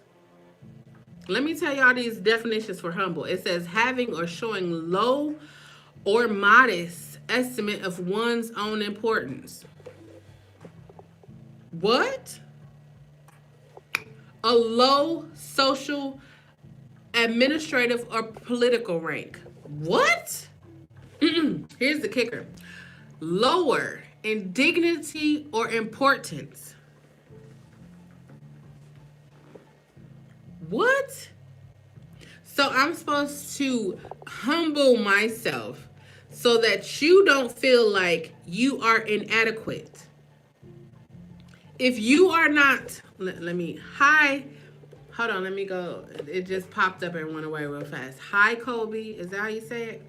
Let me tell y'all these definitions for humble. It says having or showing low or modest estimate of one's own importance. What? A low social, administrative, or political rank. What? Here's the kicker. Lower in dignity or importance. What? So I'm supposed to humble myself so that you don't feel like you are inadequate. If you are not, let me, hi, hold on, let me go. It just popped up and went away real fast. Hi, Kobe. Is that how you say it?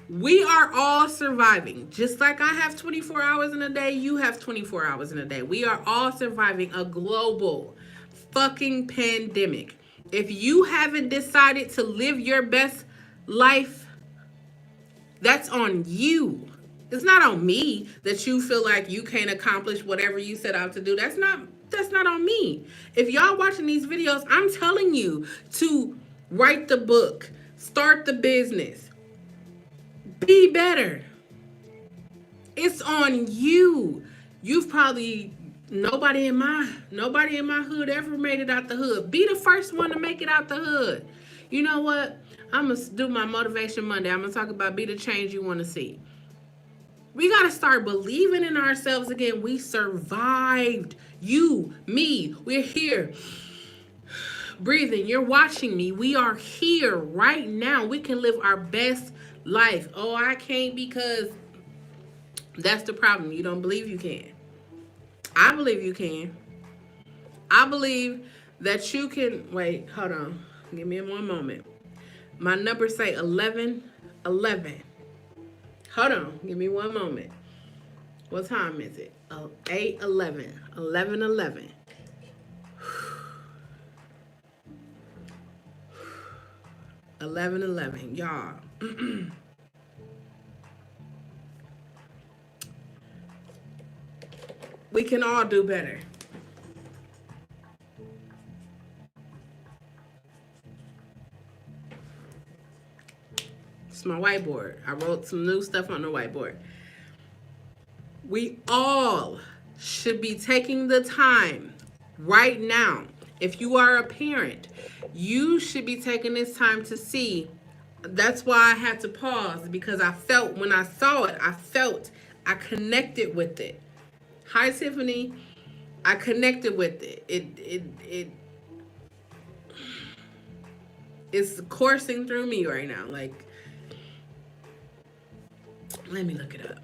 We are all surviving. Just like I have 24 hours in a day, you have 24 hours in a day. We are all surviving a global fucking pandemic. If you haven't decided to live your best life, that's on you. It's not on me that you feel like you can't accomplish whatever you set out to do. That's not on me. If y'all watching these videos, I'm telling you to write the book, start the business, be better. It's on you. You've probably nobody in my hood ever made it out the hood. Be the first one to make it out the hood. You know what? I'm gonna do my motivation Monday. I'm gonna talk about be the change you want to see. We gotta start believing in ourselves again. We survived. You, me, we're here. Breathing. You're watching me. We are here right now. We can live our best life. Oh, I can't because that's the problem. You don't believe you can. I believe you can. I believe that you can. Wait, hold on. Give me one moment. My numbers say 11, 11. Hold on. Give me one moment. What time is it? 8, 11. 11, 11. 11, 11. Y'all. We can all do better. It's my whiteboard. I wrote some new stuff on the whiteboard. We all should be taking the time right now. If you are a parent, you should be taking this time to see. That's why I had to pause, because I felt, when I saw it, I connected with it. Hi, Tiffany. I connected with it. It's coursing through me right now. Like, let me look it up.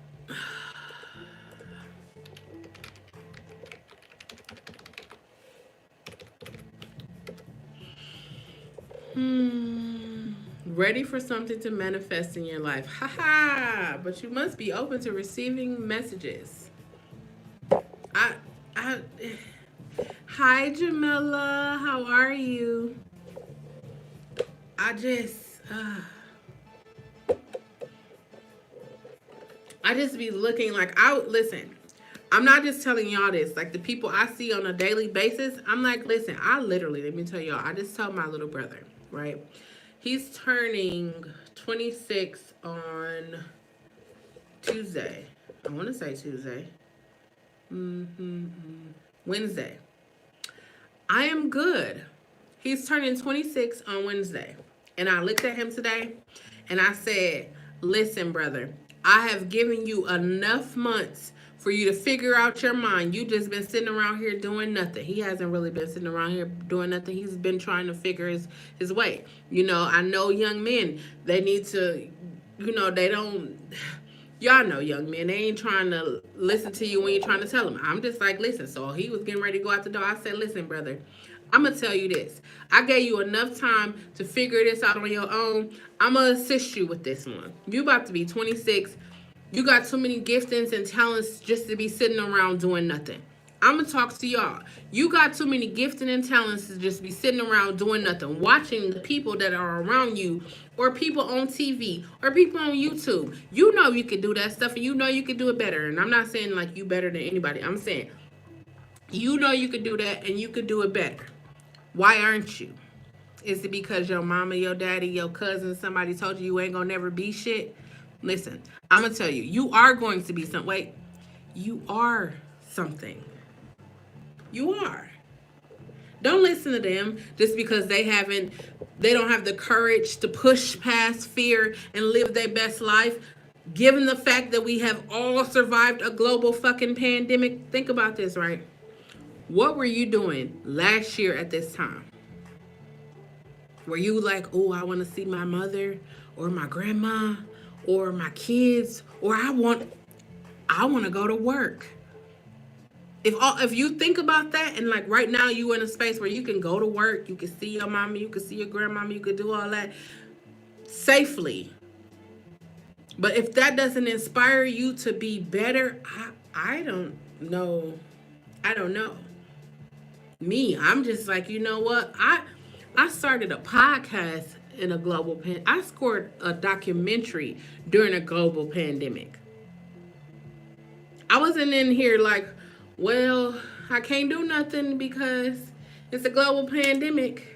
Ready for something to manifest in your life. Haha, but you must be open to receiving messages. Hi, Jamila. How are you? I just be looking like, listen, I'm not just telling y'all this. Like, the people I see on a daily basis, I'm like, listen, let me tell y'all, I just told my little brother, right? He's turning 26 on Tuesday. I want to say Tuesday. Wednesday. I am good. He's turning 26 on Wednesday. And I looked at him today and I said, listen, brother, I have given you enough months for you to figure out your mind. You just been sitting around here doing nothing. He hasn't really been sitting around here doing nothing. He's been trying to figure his way. You know, I know young men, they need to, they don't, y'all know young men, they ain't trying to listen to you when you're trying to tell them. I'm just like, listen. So he was getting ready to go out the door. I said, listen, brother, I'm going to tell you this. I gave you enough time to figure this out on your own. I'm going to assist you with this one. You about to be 26. You got too many giftings and talents just to be sitting around doing nothing. I'm going to talk to y'all. You got too many gifting and talents to just be sitting around doing nothing, watching the people that are around you, or people on TV, or people on YouTube. You know you could do that stuff, and you know you could do it better. And I'm not saying like you better than anybody. I'm saying you know you could do that, and you could do it better. Why aren't you? Is it because your mama, your daddy, your cousin, somebody told you ain't gonna never be shit? Listen, I'm gonna tell you, you are going to be something. Wait, you are something. You are. Don't listen to them just because they don't have the courage to push past fear and live their best life. Given the fact that we have all survived a global fucking pandemic, think about this, right? What were you doing last year at this time? Were you like, oh, I want to see my mother or my grandma or my kids, or I want to go to work? If you think about that, and like right now you in a space where you can go to work, you can see your mama, you can see your grandmama, you can do all that safely. But if that doesn't inspire you to be better, I don't know. I don't know. Me, I'm just like, you know what? I started a podcast in a global I scored a documentary during a global pandemic. I wasn't in here like, well, I can't do nothing because it's a global pandemic.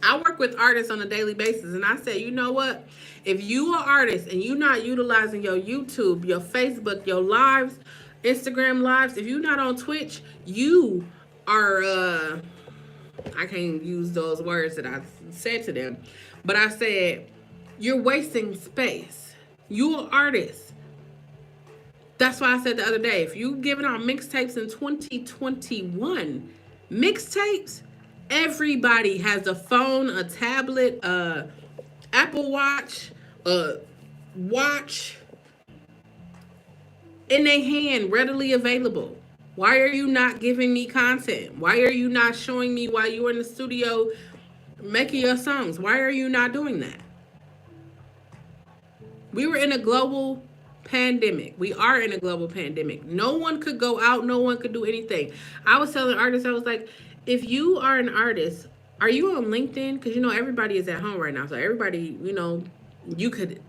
I work with artists on a daily basis, and I say, you know what? If you are an artist and you're not utilizing your YouTube, your Facebook, your lives, Instagram lives, if you're not on Twitch, you are, I can't use those words that I said to them, but I said, you're wasting space. You're an artist. That's why I said the other day, if you giving out mixtapes in 2021, mixtapes, everybody has a phone, a tablet, a Apple Watch, a watch in their hand, readily available. Why are you not giving me content? Why are you not showing me while you're in the studio making your songs? Why are you not doing that? We were in a global pandemic. We are in a global pandemic. No one could go out. No one could do anything. I was telling artists, I was like, if you are an artist, are you on LinkedIn? Because, you know, everybody is at home right now. So everybody, you know, you could,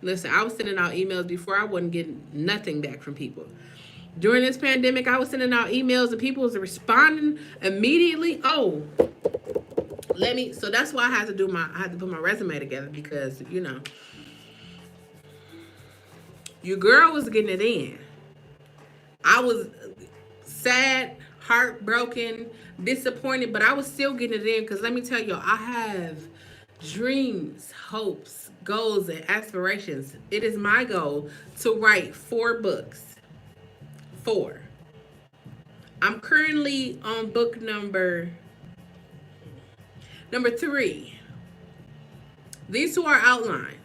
listen, I was sending out emails before. I wasn't getting nothing back from people. During this pandemic, I was sending out emails and people was responding immediately. Oh, so that's why I had to put my resume together, because, your girl was getting it in. I was sad, heartbroken, disappointed, but I was still getting it in, because let me tell you, I have dreams, hopes, goals, and aspirations. It is my goal to write 4 books. 4. I'm currently on book number 3. These 2 are outlined.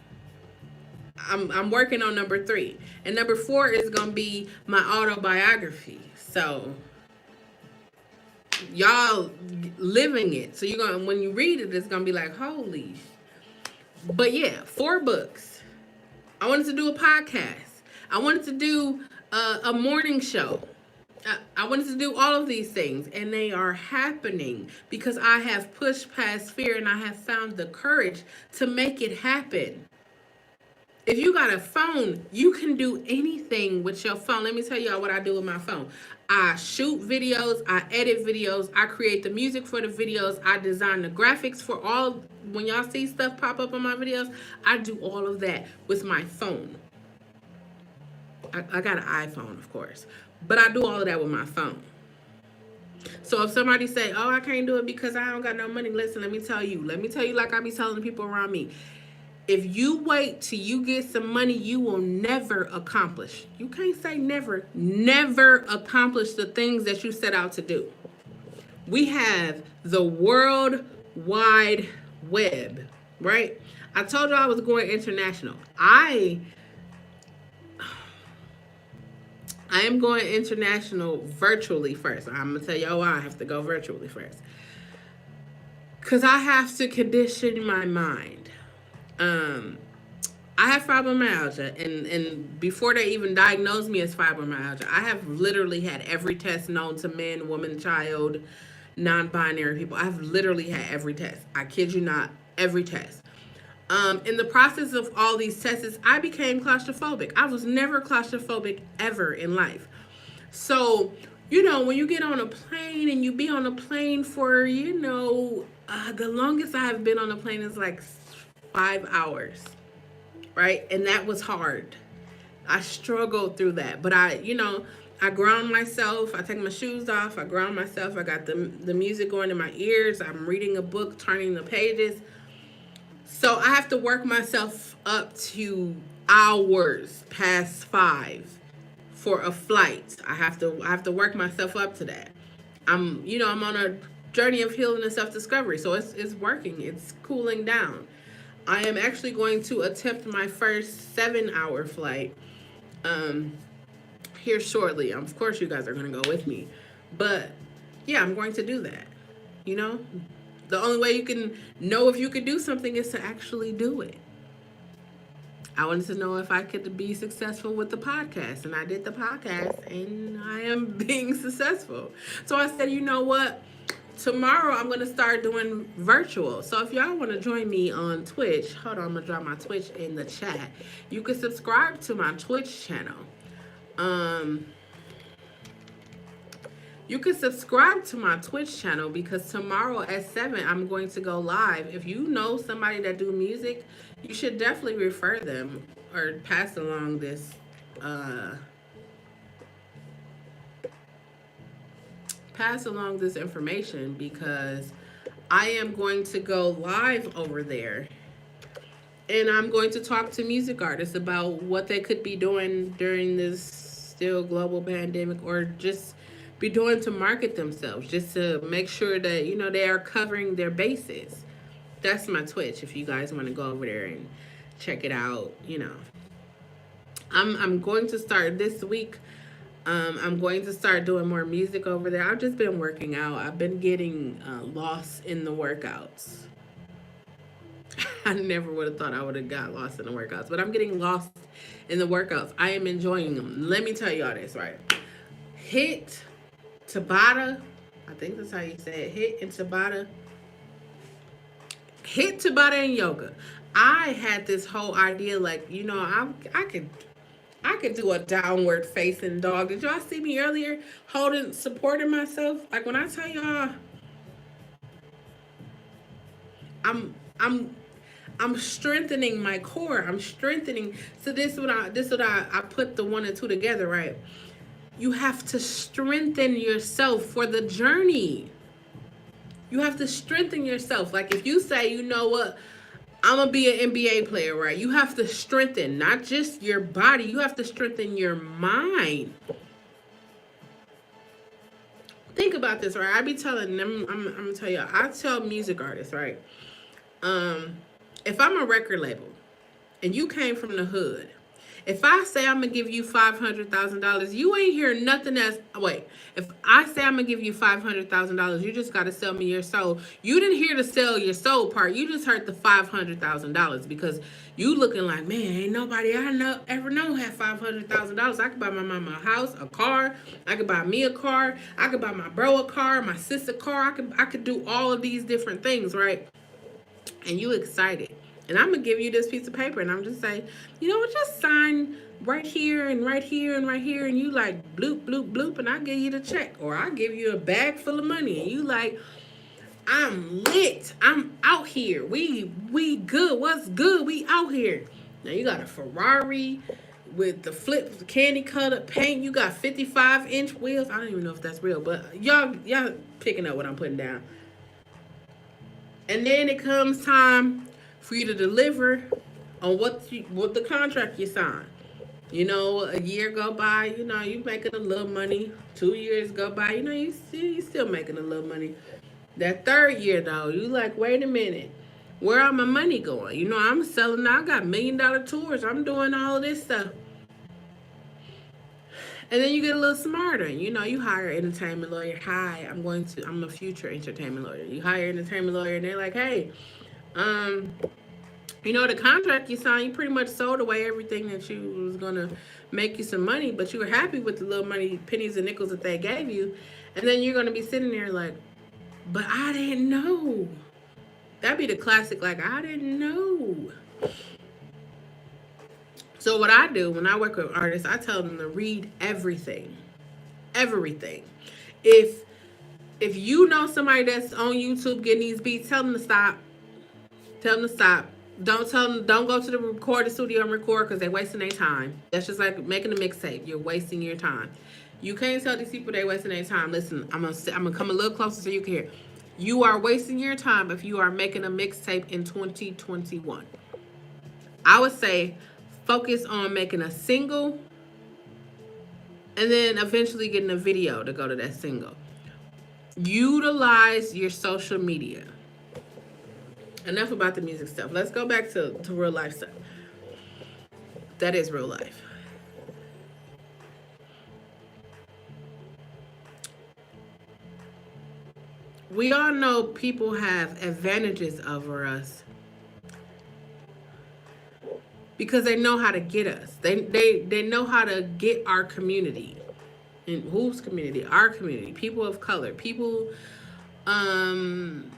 I'm working on number 3, and number 4 is gonna be my autobiography. So y'all living it. So you're gonna, when you read it, it's gonna be like, holy. But yeah, 4 books. I wanted to do a podcast. I wanted to do a morning show. I wanted to do all of these things, and they are happening because I have pushed past fear and I have found the courage to make it happen. If you got a phone, you can do anything with your phone. Let me tell y'all what I do with my phone. I shoot videos, I edit videos, I create the music for the videos, I design the graphics for all. When y'all see stuff pop up on my videos, I do all of that with my phone. I got an iPhone, of course, but I do all of that with my phone. So if somebody say, oh, I can't do it because I don't got no money, listen, let me tell you like I be telling the people around me. If you wait till you get some money, you will never accomplish. You can't say never accomplish the things that you set out to do. We have the World Wide Web, right? I told you I was going international. I am going international virtually first. I'm going to tell y'all why I have to go virtually first. Because I have to condition my mind. I have fibromyalgia, and before they even diagnosed me as fibromyalgia, I have literally had every test known to men, woman, child, non-binary people. I've literally had every test. I kid you not, every test. In the process of all these tests, I became claustrophobic. I was never claustrophobic ever in life. So, when you get on a plane and you be on a plane for, the longest I have been on a plane is like 5 hours, right? And that was hard. I struggled through that, but I ground myself. I take my shoes off. I ground myself. I got the music going in my ears. I'm reading a book, turning the pages. So I have to work myself up to hours past 5 for a flight. I have to work myself up to that. I'm on a journey of healing and self-discovery. So it's working. It's cooling down. I am actually going to attempt my first 7-hour flight here shortly. Of course, you guys are going to go with me. But, yeah, I'm going to do that. The only way you can know if you could do something is to actually do it. I wanted to know if I could be successful with the podcast. And I did the podcast, and I am being successful. So I said, you know what? Tomorrow, I'm going to start doing virtual. So if y'all want to join me on Twitch, hold on, I'm going to drop my Twitch in the chat. You can subscribe to my Twitch channel. You can subscribe to my Twitch channel because tomorrow at 7, I'm going to go live. If you know somebody that do music, you should definitely refer them or pass along this information, because I am going to go live over there, and I'm going to talk to music artists about what they could be doing during this still global pandemic, or just be doing to market themselves, just to make sure that they are covering their bases. That's my Twitch. If you guys want to go over there and check it out, I'm going to start this week. I'm going to start doing more music over there. I've just been working out. I've been getting lost in the workouts. I never would have thought I would have got lost in the workouts, but I'm getting lost in the workouts. I am enjoying them. Let me tell y'all this, right? Hit, Tabata, I think that's how you say it. Hit and Tabata. Hit, Tabata, and yoga. I had this whole idea, like, I could I could do a downward facing dog. Did y'all see me earlier supporting myself? Like when I tell y'all, I'm I'm I'm strengthening my core. I'm strengthening. So this what I put the one and two together, right? You have to strengthen yourself for the journey. You have to strengthen yourself. Like if you say, you know what, I'm gonna be an NBA player, right? You have to strengthen not just your body. You have to strengthen your mind. Think about this, right? I be telling them. I'm gonna tell you. I tell music artists, right? Um, if I'm a record label and you came from the hood, if I say I'm gonna give you $500,000, you ain't hear nothing else. Wait, if I say I'm gonna give you $500,000, you just gotta sell me your soul. You didn't hear the sell your soul part. You just heard the $500,000 because you looking like, man, ain't nobody I know ever known had $500,000. I could buy my mama a house, a car. I could buy me a car. I could buy my bro a car, my sister a car. I could do all of these different things, right? And you excited. And I'm gonna give you this piece of paper and I'm just saying, you know what, just sign right here and right here and right here, and you like bloop bloop bloop, and I give you the check. Or I give you a bag full of money and you like, I'm lit. I'm out here. We good. What's good? We out here. Now you got a Ferrari with the flip candy cutter paint. You got 55-inch wheels. I don't even know if that's real, but y'all picking up what I'm putting down. And then it comes time for you to deliver on what the contract you signed. You know, a year go by, you know, you making a little money. 2 years go by, you know, you still making a little money. That third year though, you like, wait a minute, where are my money going? You know, I'm selling. I got $1 million tours. I'm doing all of this stuff. And then you get a little smarter. You know, you hire an entertainment lawyer. Hi, I'm a future entertainment lawyer. You hire an entertainment lawyer and they're like, hey, um, you know, the contract you signed, you pretty much sold away everything that you was gonna make you some money, but you were happy with the little money, pennies and nickels that they gave you. And then you're gonna be sitting there like, but I didn't know. That'd be the classic, like, I didn't know. So what I do when I work with artists, I tell them to read everything. Everything. If if you know somebody that's on YouTube getting these beats, tell them to stop. Tell them to stop. Don't tell them. Don't go to the recording studio and record because they're wasting their time. That's just like making a mixtape. You're wasting your time. You can't tell these people they're wasting their time. Listen, I'm gonna come a little closer so you can hear. You are wasting your time if you are making a mixtape in 2021. I would say focus on making a single and then eventually getting a video to go to that single. Utilize your social media. Enough about the music stuff. Let's go back to real life stuff. That is real life. We all know people have advantages over us because they know how to get us. They know how to get our community. And whose community? Our community. People of color. People um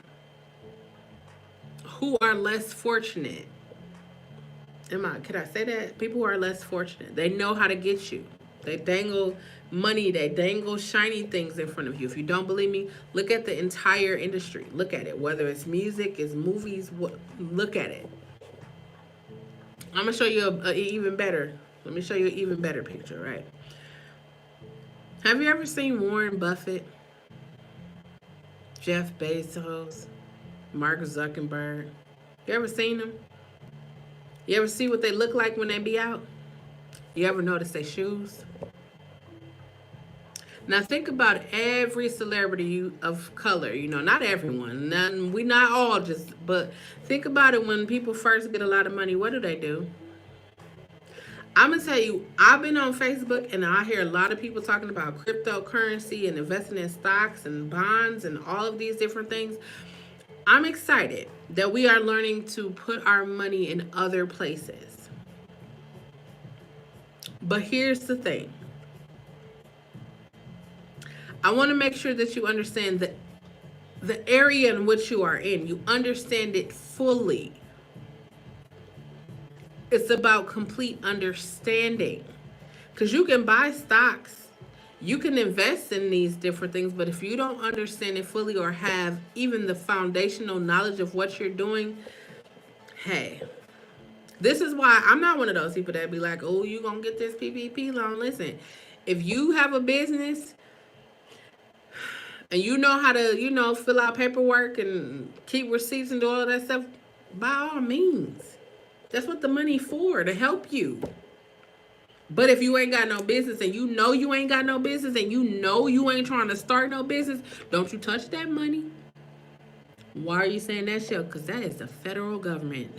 who are less fortunate. Could I say that? People who are less fortunate. They know how to get you. They dangle money, they dangle shiny things in front of you. If you don't believe me, look at the entire industry. Look at it. Whether it's music, it's movies, look at it. I'm gonna show you a even better. Let me show you an even better picture, right? Have you ever seen Warren Buffett, Jeff Bezos, Mark Zuckerberg? You ever seen them? You ever see what they look like when they be out? You ever notice their shoes? Now think about every celebrity of color. You know, not everyone. We not all just, but think about it. When people first get a lot of money, what do? I'm gonna tell you, I've been on Facebook and I hear a lot of people talking about cryptocurrency and investing in stocks and bonds and all of these different things. I'm excited that we are learning to put our money in other places. But here's the thing. I want to make sure that you understand that the area in which you are in, you understand it fully. It's about complete understanding. Because you can buy stocks, you can invest in these different things, but if you don't understand it fully or have even the foundational knowledge of what you're doing, hey, this is why I'm not one of those people that be like, oh, you gonna get this PPP loan. Listen, if you have a business and you know how to, fill out paperwork and keep receipts and do all of that stuff, by all means. That's what the money for, to help you. But if you ain't got no business and you know you ain't got no business and you know you ain't trying to start no business, don't you touch that money. Why are you saying that, Chelle? Because that is the federal government.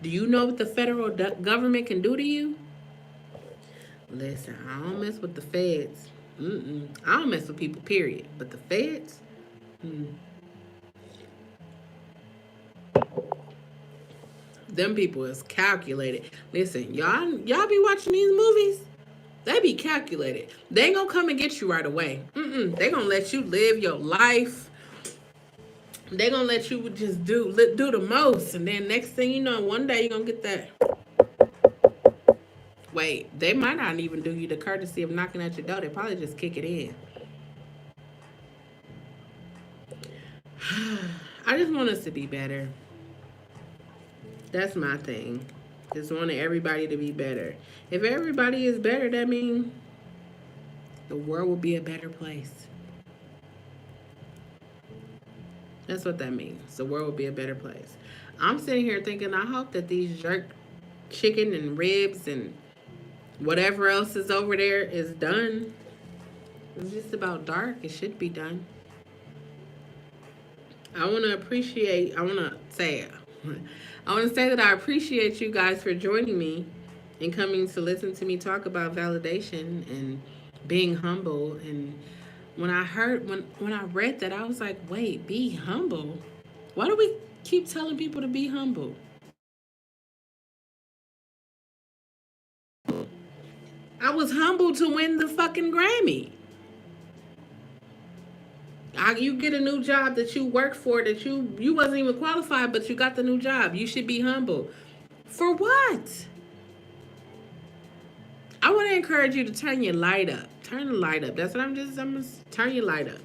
Do you know what the federal government can do to you? Listen, I don't mess with the feds. I don't mess with people, period. But the feds? Them people is calculated. Listen, y'all be watching these movies? They be calculated. They ain't gonna come and get you right away. They gonna let you live your life. They gonna let you just do the most. And then next thing you know, one day you're gonna get that. Wait, they might not even do you the courtesy of knocking at your door. They probably just kick it in. I just want us to be better. That's my thing. Just wanting everybody to be better. If everybody is better, that means the world will be a better place. That's what that means. The world will be a better place. I'm sitting here thinking, I hope that these jerk chicken and ribs and whatever else is over there is done. It's just about dark. It should be done. I want to say that I appreciate you guys for joining me and coming to listen to me talk about validation and being humble. And when I read that, I was like, wait, be humble? Why do we keep telling people to be humble? I was humble to win the fucking Grammy. You get a new job that you work for that you wasn't even qualified, but you got the new job. You should be humble. For what? I want to encourage you to turn your light up. Turn the light up. That's what I'm turn your light up.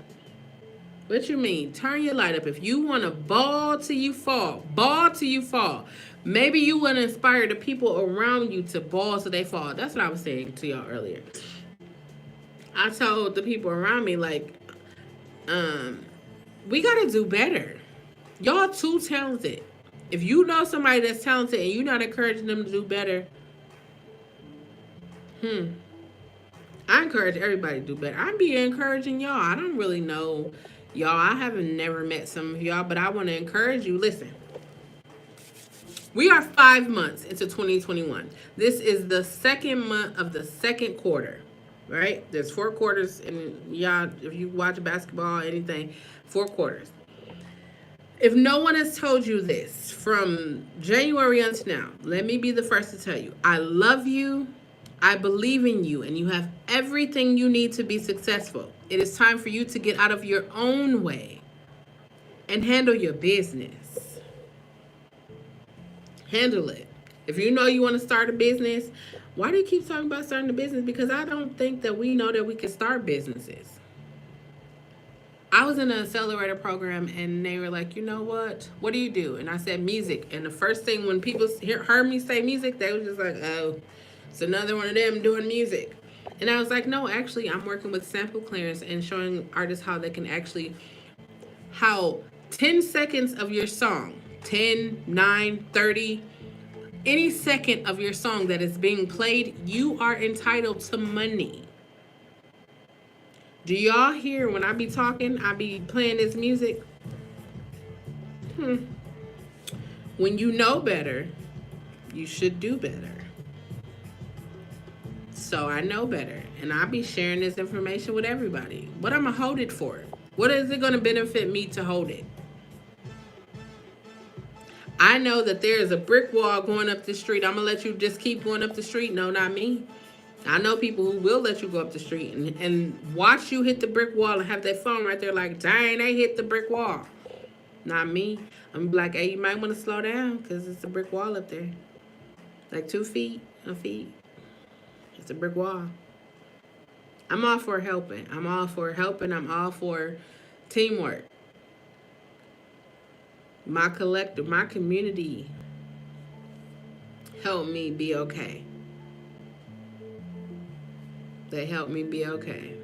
What you mean? Turn your light up. If you want to ball till you fall, ball till you fall. Maybe you want to inspire the people around you to ball till they fall. That's what I was saying to y'all earlier. I told the people around me, like, we gotta do better. Y'all too talented. If you know somebody that's talented and you're not encouraging them to do better, I encourage everybody to do better. I be encouraging y'all. I don't really know y'all. I haven't never met some of y'all, but I want to encourage you. Listen, we are 5 months into 2021. This is the second month of the second quarter. Right? There's 4 quarters, and y'all, if you watch basketball, anything, 4 quarters. If no one has told you this from January until now, let me be the first to tell you. I love you. I believe in you, and you have everything you need to be successful. It is time for you to get out of your own way and handle your business. Handle it. If you know you want to start a business, why do you keep talking about starting a business? Because I don't think that we know that we can start businesses. I was in an accelerator program and they were like, you know what? What do you do? And I said music. And the first thing when people heard me say music, they was just like, oh, it's another one of them doing music. And I was like, no, actually, I'm working with sample clearance and showing artists how they can actually, how 10 seconds of your song, 10, 9, 30, any second of your song that is being played, you are entitled to money. Do y'all hear when I be talking, I be playing this music? When you know better, you should do better. So I know better, and I be sharing this information with everybody. What am I hold it for? What is it going to benefit me to hold it? I know that there is a brick wall going up the street. I'm going to let you just keep going up the street. No, not me. I know people who will let you go up the street and watch you hit the brick wall and have that phone right there like, dang, they hit the brick wall. Not me. I'm like, hey, you might want to slow down because it's a brick wall up there. Like 2 feet, a feet. It's a brick wall. I'm all for helping. I'm all for helping. I'm all for teamwork. My collective, my community helped me be okay. They helped me be okay.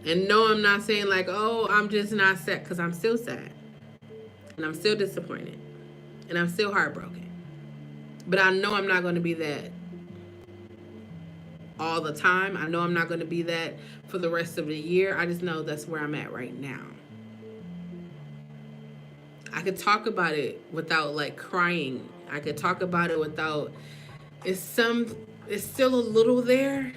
And no, I'm not saying like, oh, I'm just not sad, because I'm still sad. And I'm still disappointed. And I'm still heartbroken. But I know I'm not going to be that all the time. I know I'm not going to be that for the rest of the year. I just know that's where I'm at right now. I could talk about it without like crying. I could talk about it without, it's still a little there.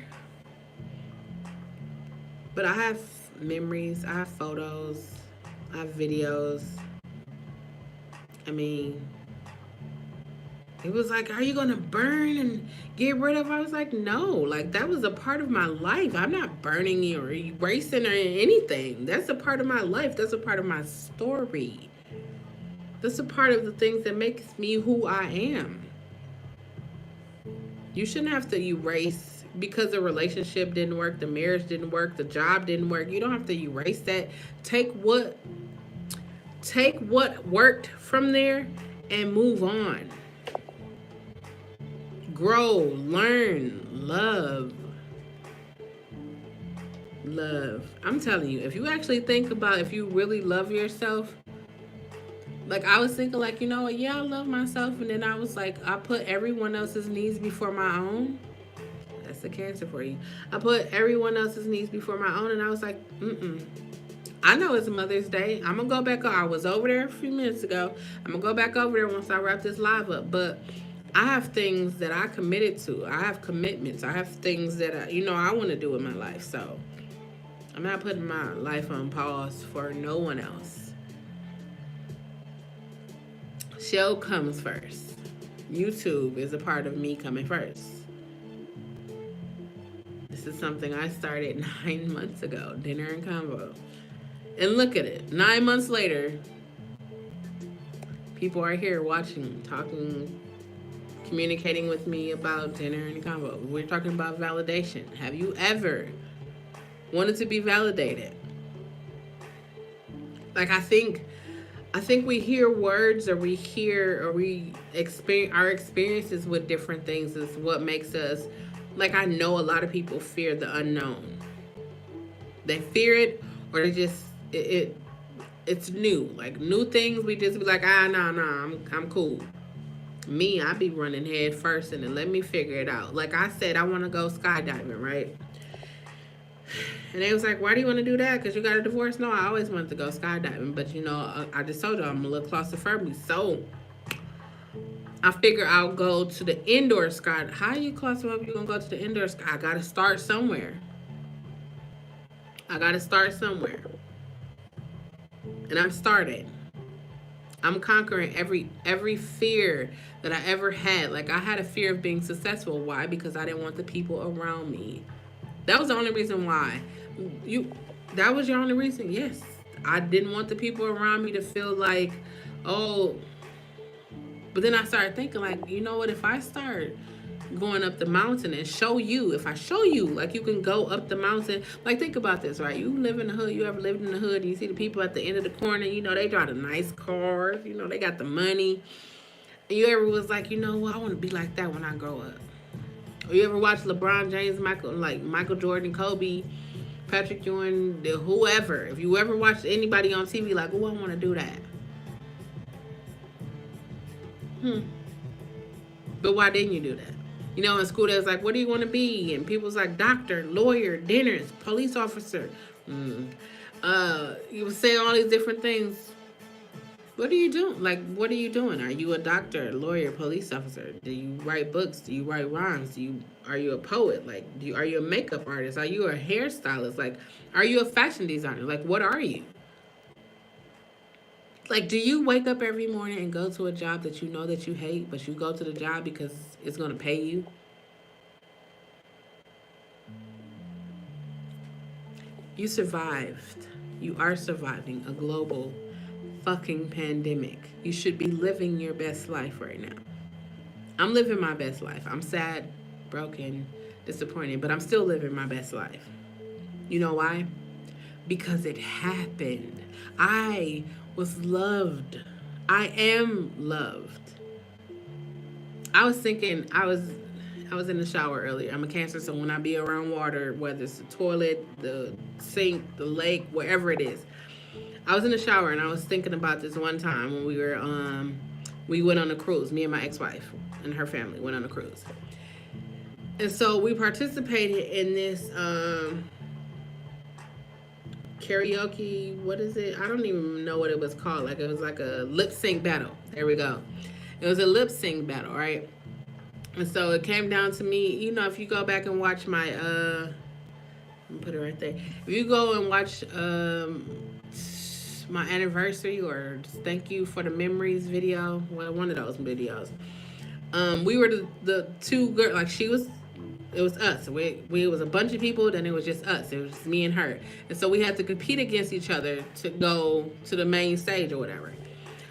But I have memories, I have photos, I have videos. I mean, it was like, are you gonna burn and get rid of? I was like, no, like that was a part of my life. I'm not burning or erasing or anything. That's a part of my life. That's a part of my story. That's a part of the things that makes me who I am. You shouldn't have to erase because the relationship didn't work, the marriage didn't work, the job didn't work. You don't have to erase that. Take what worked from there and move on. Grow, learn, love. Love. I'm telling you, if you actually think about if you really love yourself, like I was thinking like, you know what, yeah, I love myself, and then I was like, I put everyone else's needs before my own. That's the cancer for you. I put everyone else's needs before my own, and I was like, I know it's Mother's Day. I'm gonna go back. I was over there a few minutes ago. I'm gonna go back over there once I wrap this live up. But I have things that I committed to. I have commitments. I have things that I want to do in my life. So I'm not putting my life on pause for no one else. Show comes first. YouTube is a part of me coming first. This is something I started 9 months ago, Dinner and Convo. And look at it, 9 months later, people are here watching, talking, communicating with me about Dinner and Convo. We're talking about validation. Have you ever wanted to be validated? Like I think we hear words, or we experience our experiences with different things is what makes us, like I know a lot of people fear the unknown. They fear it, or they just it's new. Like new things, we just be like, I'm cool. Me, I be running head first and then let me figure it out. Like I said, I want to go skydiving, right? And they was like, why do you want to do that? Because you got a divorce? No, I always wanted to go skydiving. But, I just told you I'm a little claustrophobic. So I figure I'll go to the indoor sky. How you claustrophobic? You going to go to the indoor sky? I got to start somewhere. And I'm started. I'm conquering every fear that I ever had. Like I had a fear of being successful. Why? Because I didn't want the people around me. That was the only reason why. That was your only reason? Yes. I didn't want the people around me to feel like, oh. But then I started thinking like, you know what, if I start going up the mountain and if I show you, like you can go up the mountain. Like think about this, right? You live in the hood, you ever lived in the hood, and you see the people at the end of the corner, they drive the nice cars, they got the money. And you ever was like, you know what, I want to be like that when I grow up. Or you ever watch LeBron James, Michael Jordan, Kobe, Patrick Ewing, whoever. If you ever watched anybody on TV, like, oh, I want to do that. But why didn't you do that? In school, they was like, what do you want to be? And people was like, doctor, lawyer, dentist, police officer. You were saying all these different things. What are you doing? Like, what are you doing? Are you a doctor, lawyer, police officer? Do you write books? Do you write rhymes? Are you a poet? Like, are you a makeup artist? Are you a hairstylist? Like, are you a fashion designer? Like, what are you? Like, do you wake up every morning and go to a job that you know that you hate, but you go to the job because it's going to pay you? You survived. You are surviving a global fucking pandemic. You should be living your best life right now. I'm living my best life. I'm sad, broken, disappointed, but I'm still living my best life. You know why? Because it happened. I was loved. I am loved. I was thinking, I was in the shower earlier. I'm a Cancer, so when I be around water, whether it's the toilet, the sink, the lake, wherever it is, I was in the shower and I was thinking about this one time when we went on a cruise. Me and my ex-wife and her family went on a cruise, and so we participated in this karaoke. What is it? I don't even know what it was called. Like, it was like a lip sync battle. There we go. It was a lip sync battle, right? And so it came down to me. You know, if you go back and watch my I'm gonna put it right there. If you go and watch my anniversary or thank you for the memories video, well, one of those videos, we were the two girls. Like, it was us. We was a bunch of people. Then it was just us. It was just me and her. And so we had to compete against each other to go to the main stage or whatever.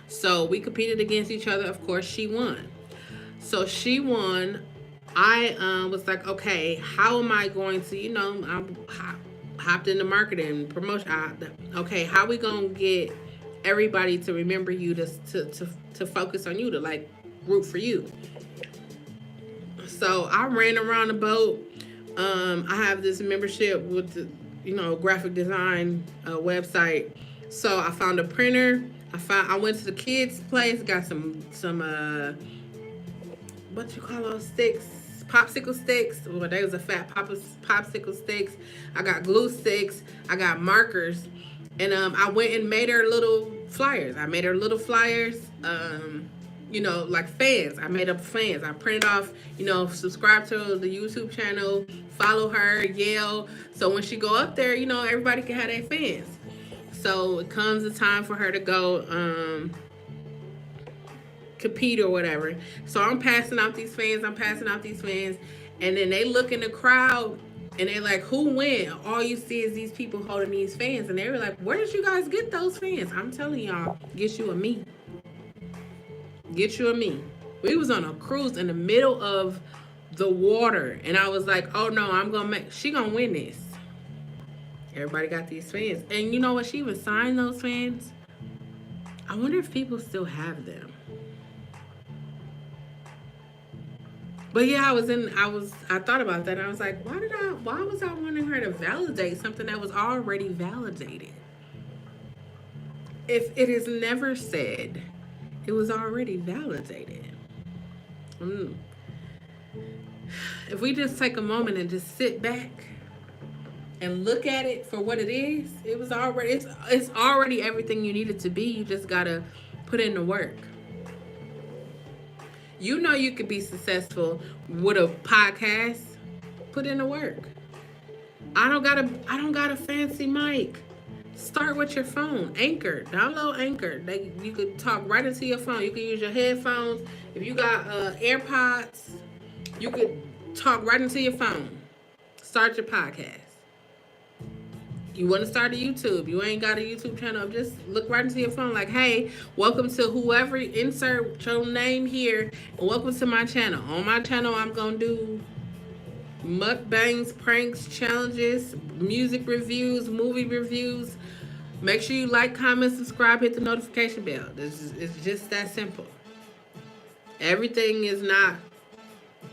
So we competed against each other. Of course, she won. So she won. I was like, okay, how am I going to, I hopped into marketing, promotion. Okay, how we going to get everybody to remember you, to focus on you, to like root for you? So I ran around the boat. I have this membership with the, graphic design website. So I found a printer. I went to the kids' place, got some what you call those sticks? Popsicle sticks. Well, they was a fat popsicle sticks. I got glue sticks. I got markers. And I went and made her little flyers. Like fans. I made up fans. I printed off, subscribe to the YouTube channel, follow her, yell. So when she go up there, everybody can have their fans. So it comes a time for her to go compete or whatever. So I'm passing out these fans. And then they look in the crowd and they're like, who win? All you see is these people holding these fans. And they were like, where did you guys get those fans? I'm telling y'all, get you a me. Get you a me. We was on a cruise in the middle of the water. And I was like, oh no, she gonna win this. Everybody got these fans. And you know what? She even signed those fans. I wonder if people still have them. But yeah, I thought about that. And I was like, why was I wanting her to validate something that was already validated? If it is never said, it was already validated. If we just take a moment and just sit back and look at it for what it is, it's already everything you need it to be. You just gotta put in the work. You could be successful with a podcast. Put in the work. I don't got a fancy mic. Start with your phone. Anchor. Download Anchor. You could talk right into your phone. You can use your headphones. If you got AirPods, you could talk right into your phone. Start your podcast. You want to start a YouTube. You ain't got a YouTube channel. Just look right into your phone like, hey, welcome to whoever, insert your name here, and welcome to my channel. On my channel, I'm going to do mukbangs, pranks, challenges, music reviews, movie reviews. Make sure you like, comment, subscribe, hit the notification bell. It's just that simple. Everything is not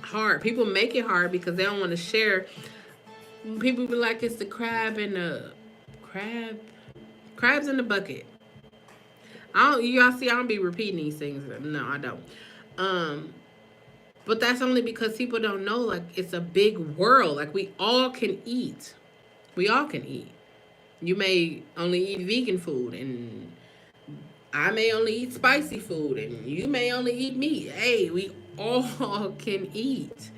hard. People make it hard because they don't want to share. People be like, it's the crabs in the bucket. Y'all see, I don't be repeating these things. No, I don't. But that's only because people don't know, like, it's a big world. Like, we all can eat. You may only eat vegan food, and I may only eat spicy food, and you may only eat meat. Hey, we all can eat.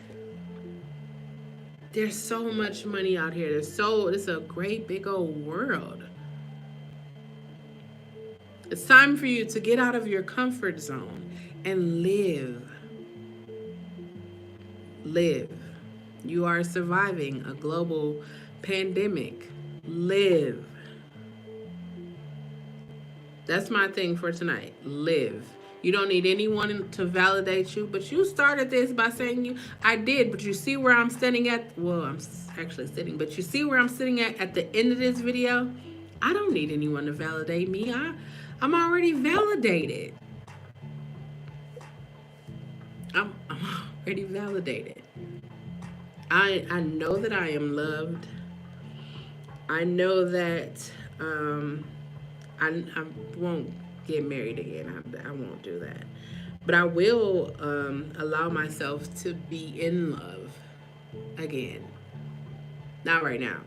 There's so much money out here. It's a great big old world. It's time for you to get out of your comfort zone and live. Live. You are surviving a global pandemic. Live. That's my thing for tonight. Live. You don't need anyone to validate you. But you started this by saying I did. But you see where I'm sitting at? Well, I'm actually sitting. But you see where I'm sitting at the end of this video? I don't need anyone to validate me. I'm already validated. I'm already validated. I know that I am loved. I know that I won't get married again. I won't do that. But I will allow myself to be in love again. Not right now,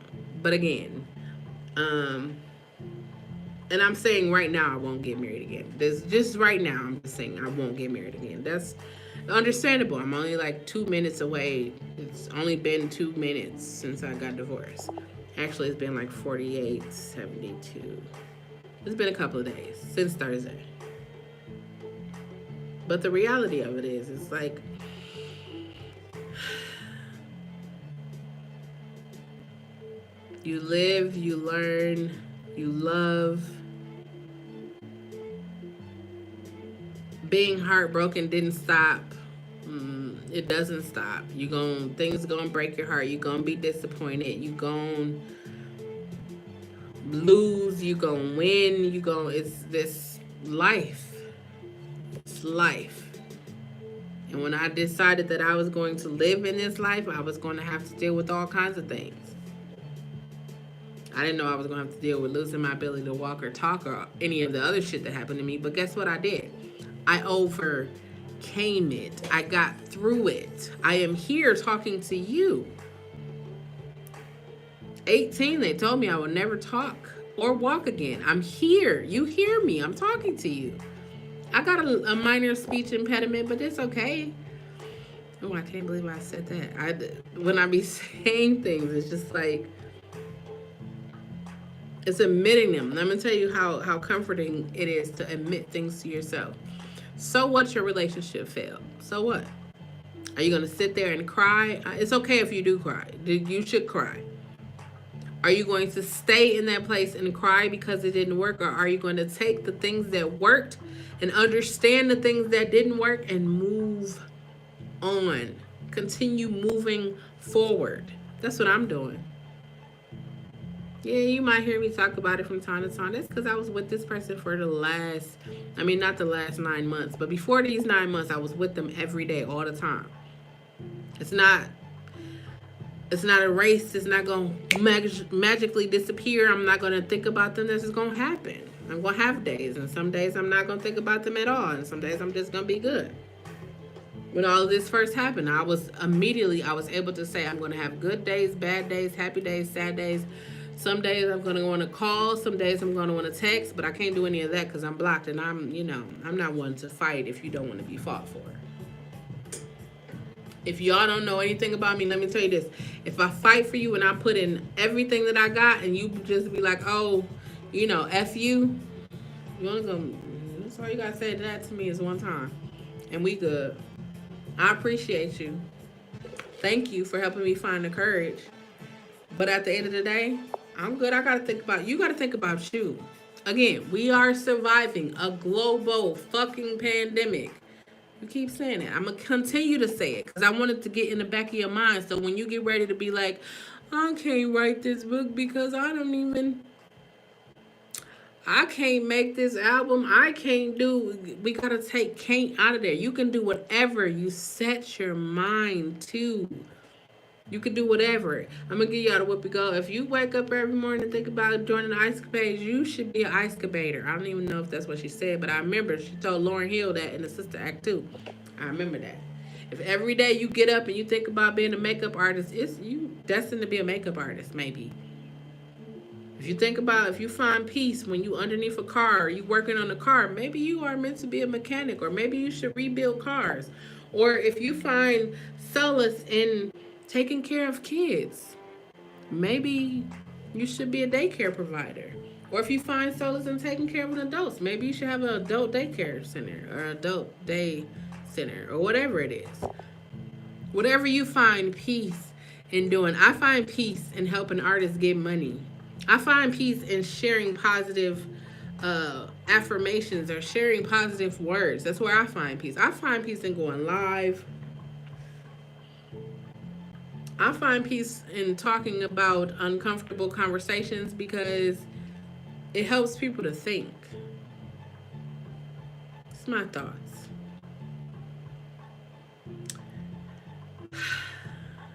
but again. And I'm saying right now I won't get married again. This just right now I'm just saying I won't get married again. That's understandable. I'm only like 2 minutes away. It's only been 2 minutes since I got divorced. Actually, it's been like 48, 72. It's been a couple of days since Thursday. But the reality of it is, it's like, you live, you learn, you love. Being heartbroken didn't stop. It doesn't stop. Things gonna break your heart. You're gonna be disappointed. You gonna lose. You gonna win. It's this life. It's life. And when I decided that I was going to live in this life, I was going to have to deal with all kinds of things. I didn't know I was going to have to deal with losing my ability to walk or talk or any of the other shit that happened to me. But guess what I did? I overcame it. I got through it. I am here talking to you. 18, they told me I would never talk or walk again. I'm here. You hear me. I'm talking to you. I got a minor speech impediment, but it's okay. Oh, I can't believe I said that. When I be saying things, it's just like, it's admitting them. And I'm going to tell you how comforting it is to admit things to yourself. So what, your relationship failed? So what? Are you going to sit there and cry? It's okay if you do cry. You should cry. Are you going to stay in that place and cry because it didn't work? Or are you going to take the things that worked and understand the things that didn't work and move on? Continue moving forward. That's what I'm doing. Yeah, you might hear me talk about it from time to time. That's because I was with this person for not the last 9 months, but before these 9 months, I was with them every day, all the time. It's not a race. It's not going to magically disappear. I'm not going to think about them. This is going to happen. I'm going to have days, and some days I'm not going to think about them at all, and some days I'm just going to be good. When all of this first happened, I was able to say I'm going to have good days, bad days, happy days, sad days. Some days I'm going to want to call. Some days I'm going to want to text. But I can't do any of that because I'm blocked. And I'm not one to fight if you don't want to be fought for. If y'all don't know anything about me, let me tell you this. If I fight for you and I put in everything that I got and you just be like, oh, F you. You want to go, that's all you got to say to that to me is one time. And we good. I appreciate you. Thank you for helping me find the courage. But at the end of the day, I'm good. You got to think about you. Again, we are surviving a global fucking pandemic. You keep saying it. I'm going to continue to say it because I want it to get in the back of your mind. So when you get ready to be like, I can't write this book because I can't make this album. We got to take can't out of there. You can do whatever you set your mind to. You can do whatever. I'm going to give y'all the whoop go. If you wake up every morning and think about joining the Ice Capades, you should be an Ice Capader. I don't even know if that's what she said, but I remember she told Lauryn Hill that in the Sister Act 2. I remember that. If every day you get up and you think about being a makeup artist, it's you destined to be a makeup artist, maybe. If you find peace when you underneath a car or you working on a car, maybe you are meant to be a mechanic, or maybe you should rebuild cars. Or if you find solace in taking care of kids, maybe you should be a daycare provider. Or if you find solace in taking care of adults, maybe you should have an adult daycare center or adult day center or whatever it is. Whatever you find peace in doing. I find peace in helping artists get money. I find peace in sharing positive affirmations or sharing positive words. That's where I find peace. I find peace in going live. I find peace in talking about uncomfortable conversations because it helps people to think. It's my thoughts.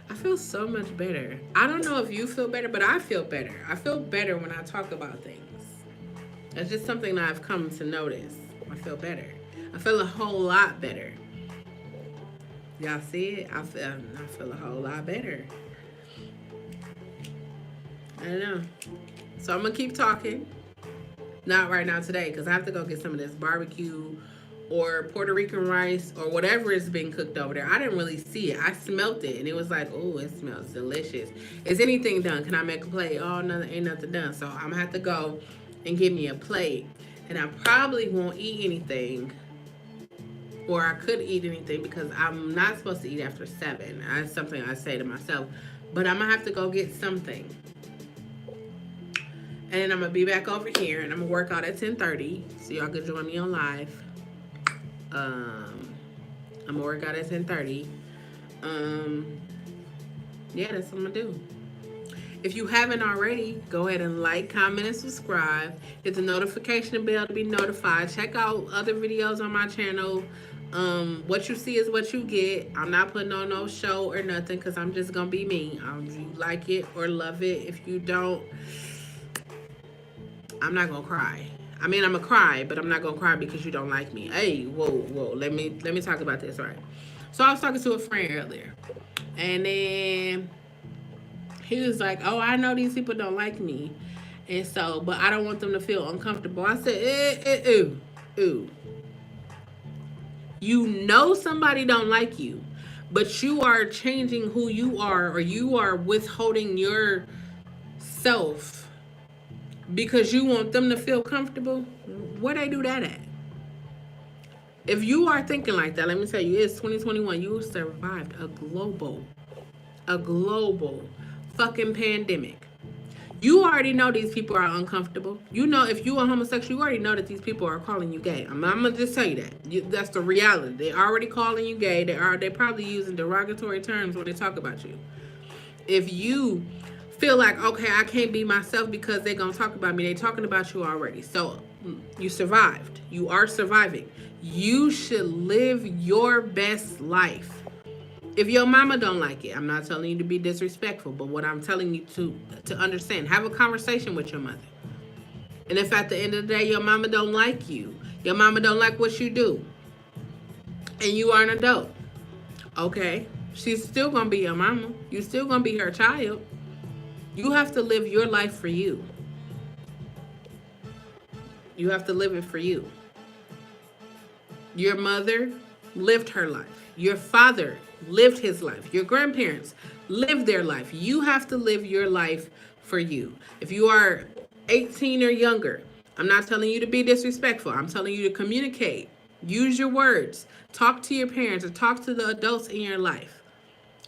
I feel so much better. I don't know if you feel better, but I feel better. I feel better when I talk about things. It's just something that I've come to notice. I feel better. I feel a whole lot better. Y'all see it? I feel a whole lot better. I don't know. So I'm going to keep talking. Not right now today, because I have to go get some of this barbecue or Puerto Rican rice or whatever is being cooked over there. I didn't really see it. I smelt it and it was like, oh, it smells delicious. Is anything done? Can I make a plate? Oh, no, ain't nothing done. So I'm going to have to go and get me a plate. And I probably won't eat anything, or I could eat anything because I'm not supposed to eat after 7. That's something I say to myself. But I'm going to have to go get something. And then I'm going to be back over here and I'm going to work out at 10:30 so y'all can join me on live. I'm going to work out at 10:30. Yeah, that's what I'm going to do. If you haven't already, go ahead and like, comment, and subscribe. Hit the notification bell to be notified. Check out other videos on my channel. What you see is what you get. I'm not putting on no show or nothing because I'm just going to be me. You like it or love it. If you don't, I'm not going to cry. I mean, I'm going to cry, but I'm not going to cry because you don't like me. Hey, whoa. Let me talk about this, right? So I was talking to a friend earlier. And then he was like, oh, I know these people don't like me. And so, but I don't want them to feel uncomfortable. I said, ooh. You know somebody don't like you, but you are changing who you are, or you are withholding yourself because you want them to feel comfortable. Where they do that at? If you are thinking like that, let me tell you, it's 2021. You survived a global fucking pandemic. You already know these people are uncomfortable. You know, if you are homosexual, you already know that these people are calling you gay. I'm gonna just tell you that. That's the reality. They're already calling you gay. They're probably using derogatory terms when they talk about you. If you feel like, okay, I can't be myself because they're gonna talk about me, they're talking about you already. So you survived. You are surviving. You should live your best life. If your mama don't like it, I'm not telling you to be disrespectful, but what I'm telling you to understand, have a conversation with your mother. And if at the end of the day your mama don't like you, your mama don't like what you do, and you are an adult, okay, she's still gonna be your mama. You still gonna be her child. You have to live your life for you. You have to live it for you. Your mother lived her life. Your father lived his life. Your grandparents lived their life. You have to live your life for you. If you are 18 or younger, I'm not telling you to be disrespectful. I'm telling you to communicate. Use your words. Talk to your parents or talk to the adults in your life.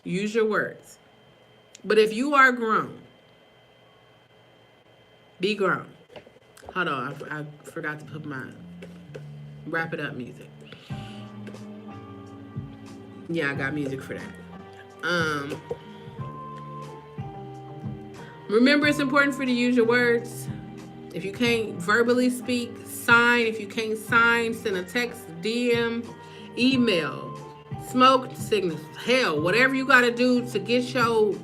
Use your words. But if you are grown, be grown. Hold on, I forgot to put my wrap it up music. Yeah, I got music for that. Remember, it's important for you to use your words. If you can't verbally speak, sign. If you can't sign, send a text, DM, email, smoke signals, hell, whatever you got to do to get your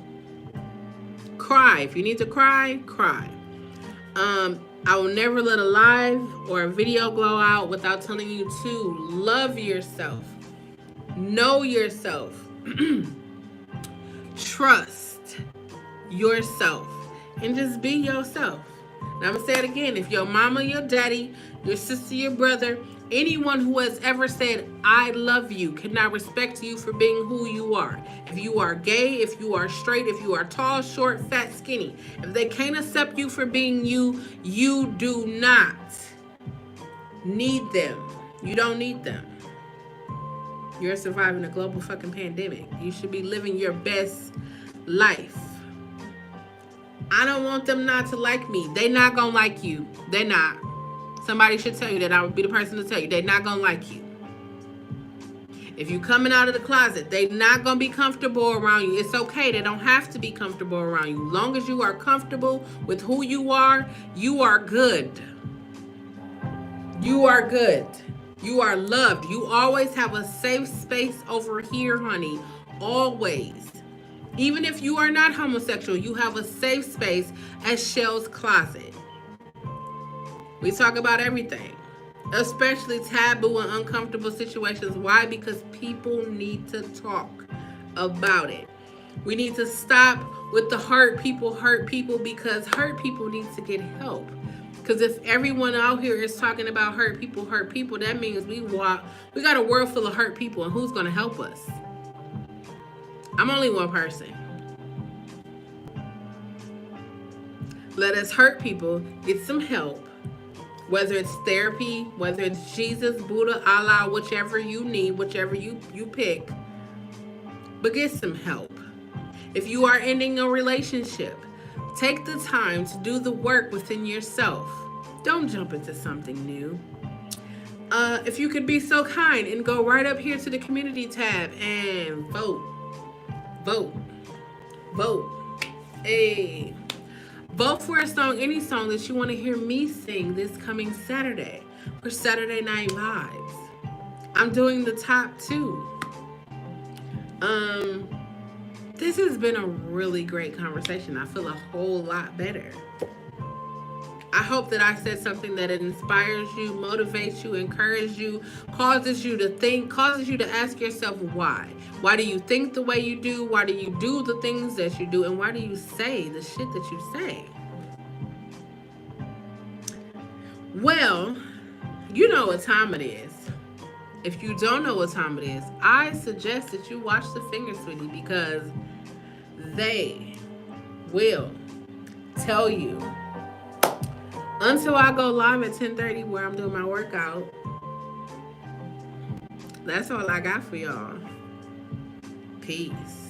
cry. If you need to cry, cry. I will never let a live or a video go out without telling you to love yourself. Know yourself. Trust yourself. And just be yourself. And I'm going to say it again. If your mama, your daddy, your sister, your brother, anyone who has ever said, I love you, cannot respect you for being who you are. If you are gay, if you are straight, if you are tall, short, fat, skinny, if they can't accept you for being you, you do not need them. You don't need them. You're surviving a global fucking pandemic. You should be living your best life. I don't want them not to like me. They not gonna like you. They're not. Somebody should tell you that. I would be the person to tell you. They're not going to like you. If you coming out of the closet, they're not going to be comfortable around you. It's okay. They don't have to be comfortable around you. As long as you are comfortable with who you are good. You are good. You are loved. You always have a safe space over here, honey. Always. Even if you are not homosexual, you have a safe space at Chelle's Closet. We talk about everything, especially taboo and uncomfortable situations. Why? Because people need to talk about it. We need to stop with the hurt people because hurt people need to get help. Because if everyone out here is talking about hurt people, that means we got a world full of hurt people, and who's going to help us? I'm only one person. Let us hurt people get some help, whether it's therapy, whether it's Jesus, Buddha, Allah, whichever you need, whichever you pick, but get some help. If you are ending a relationship, take the time to do the work within yourself. Don't jump into something new. If you could be so kind and go right up here to the community tab and vote. Hey. Vote for a song, any song that you want to hear me sing this coming Saturday for Saturday Night Vibes. I'm doing the top 2. This has been a really great conversation. I feel a whole lot better. I hope that I said something that inspires you, motivates you, encourages you, causes you to think, causes you to ask yourself why. Why do you think the way you do? Why do you do the things that you do? And why do you say the shit that you say? Well, you know what time it is. If you don't know what time it is, I suggest that you watch the Finger Sweetie, because they will tell you. Until I go live at 10:30 where I'm doing my workout, that's all I got for y'all. Peace.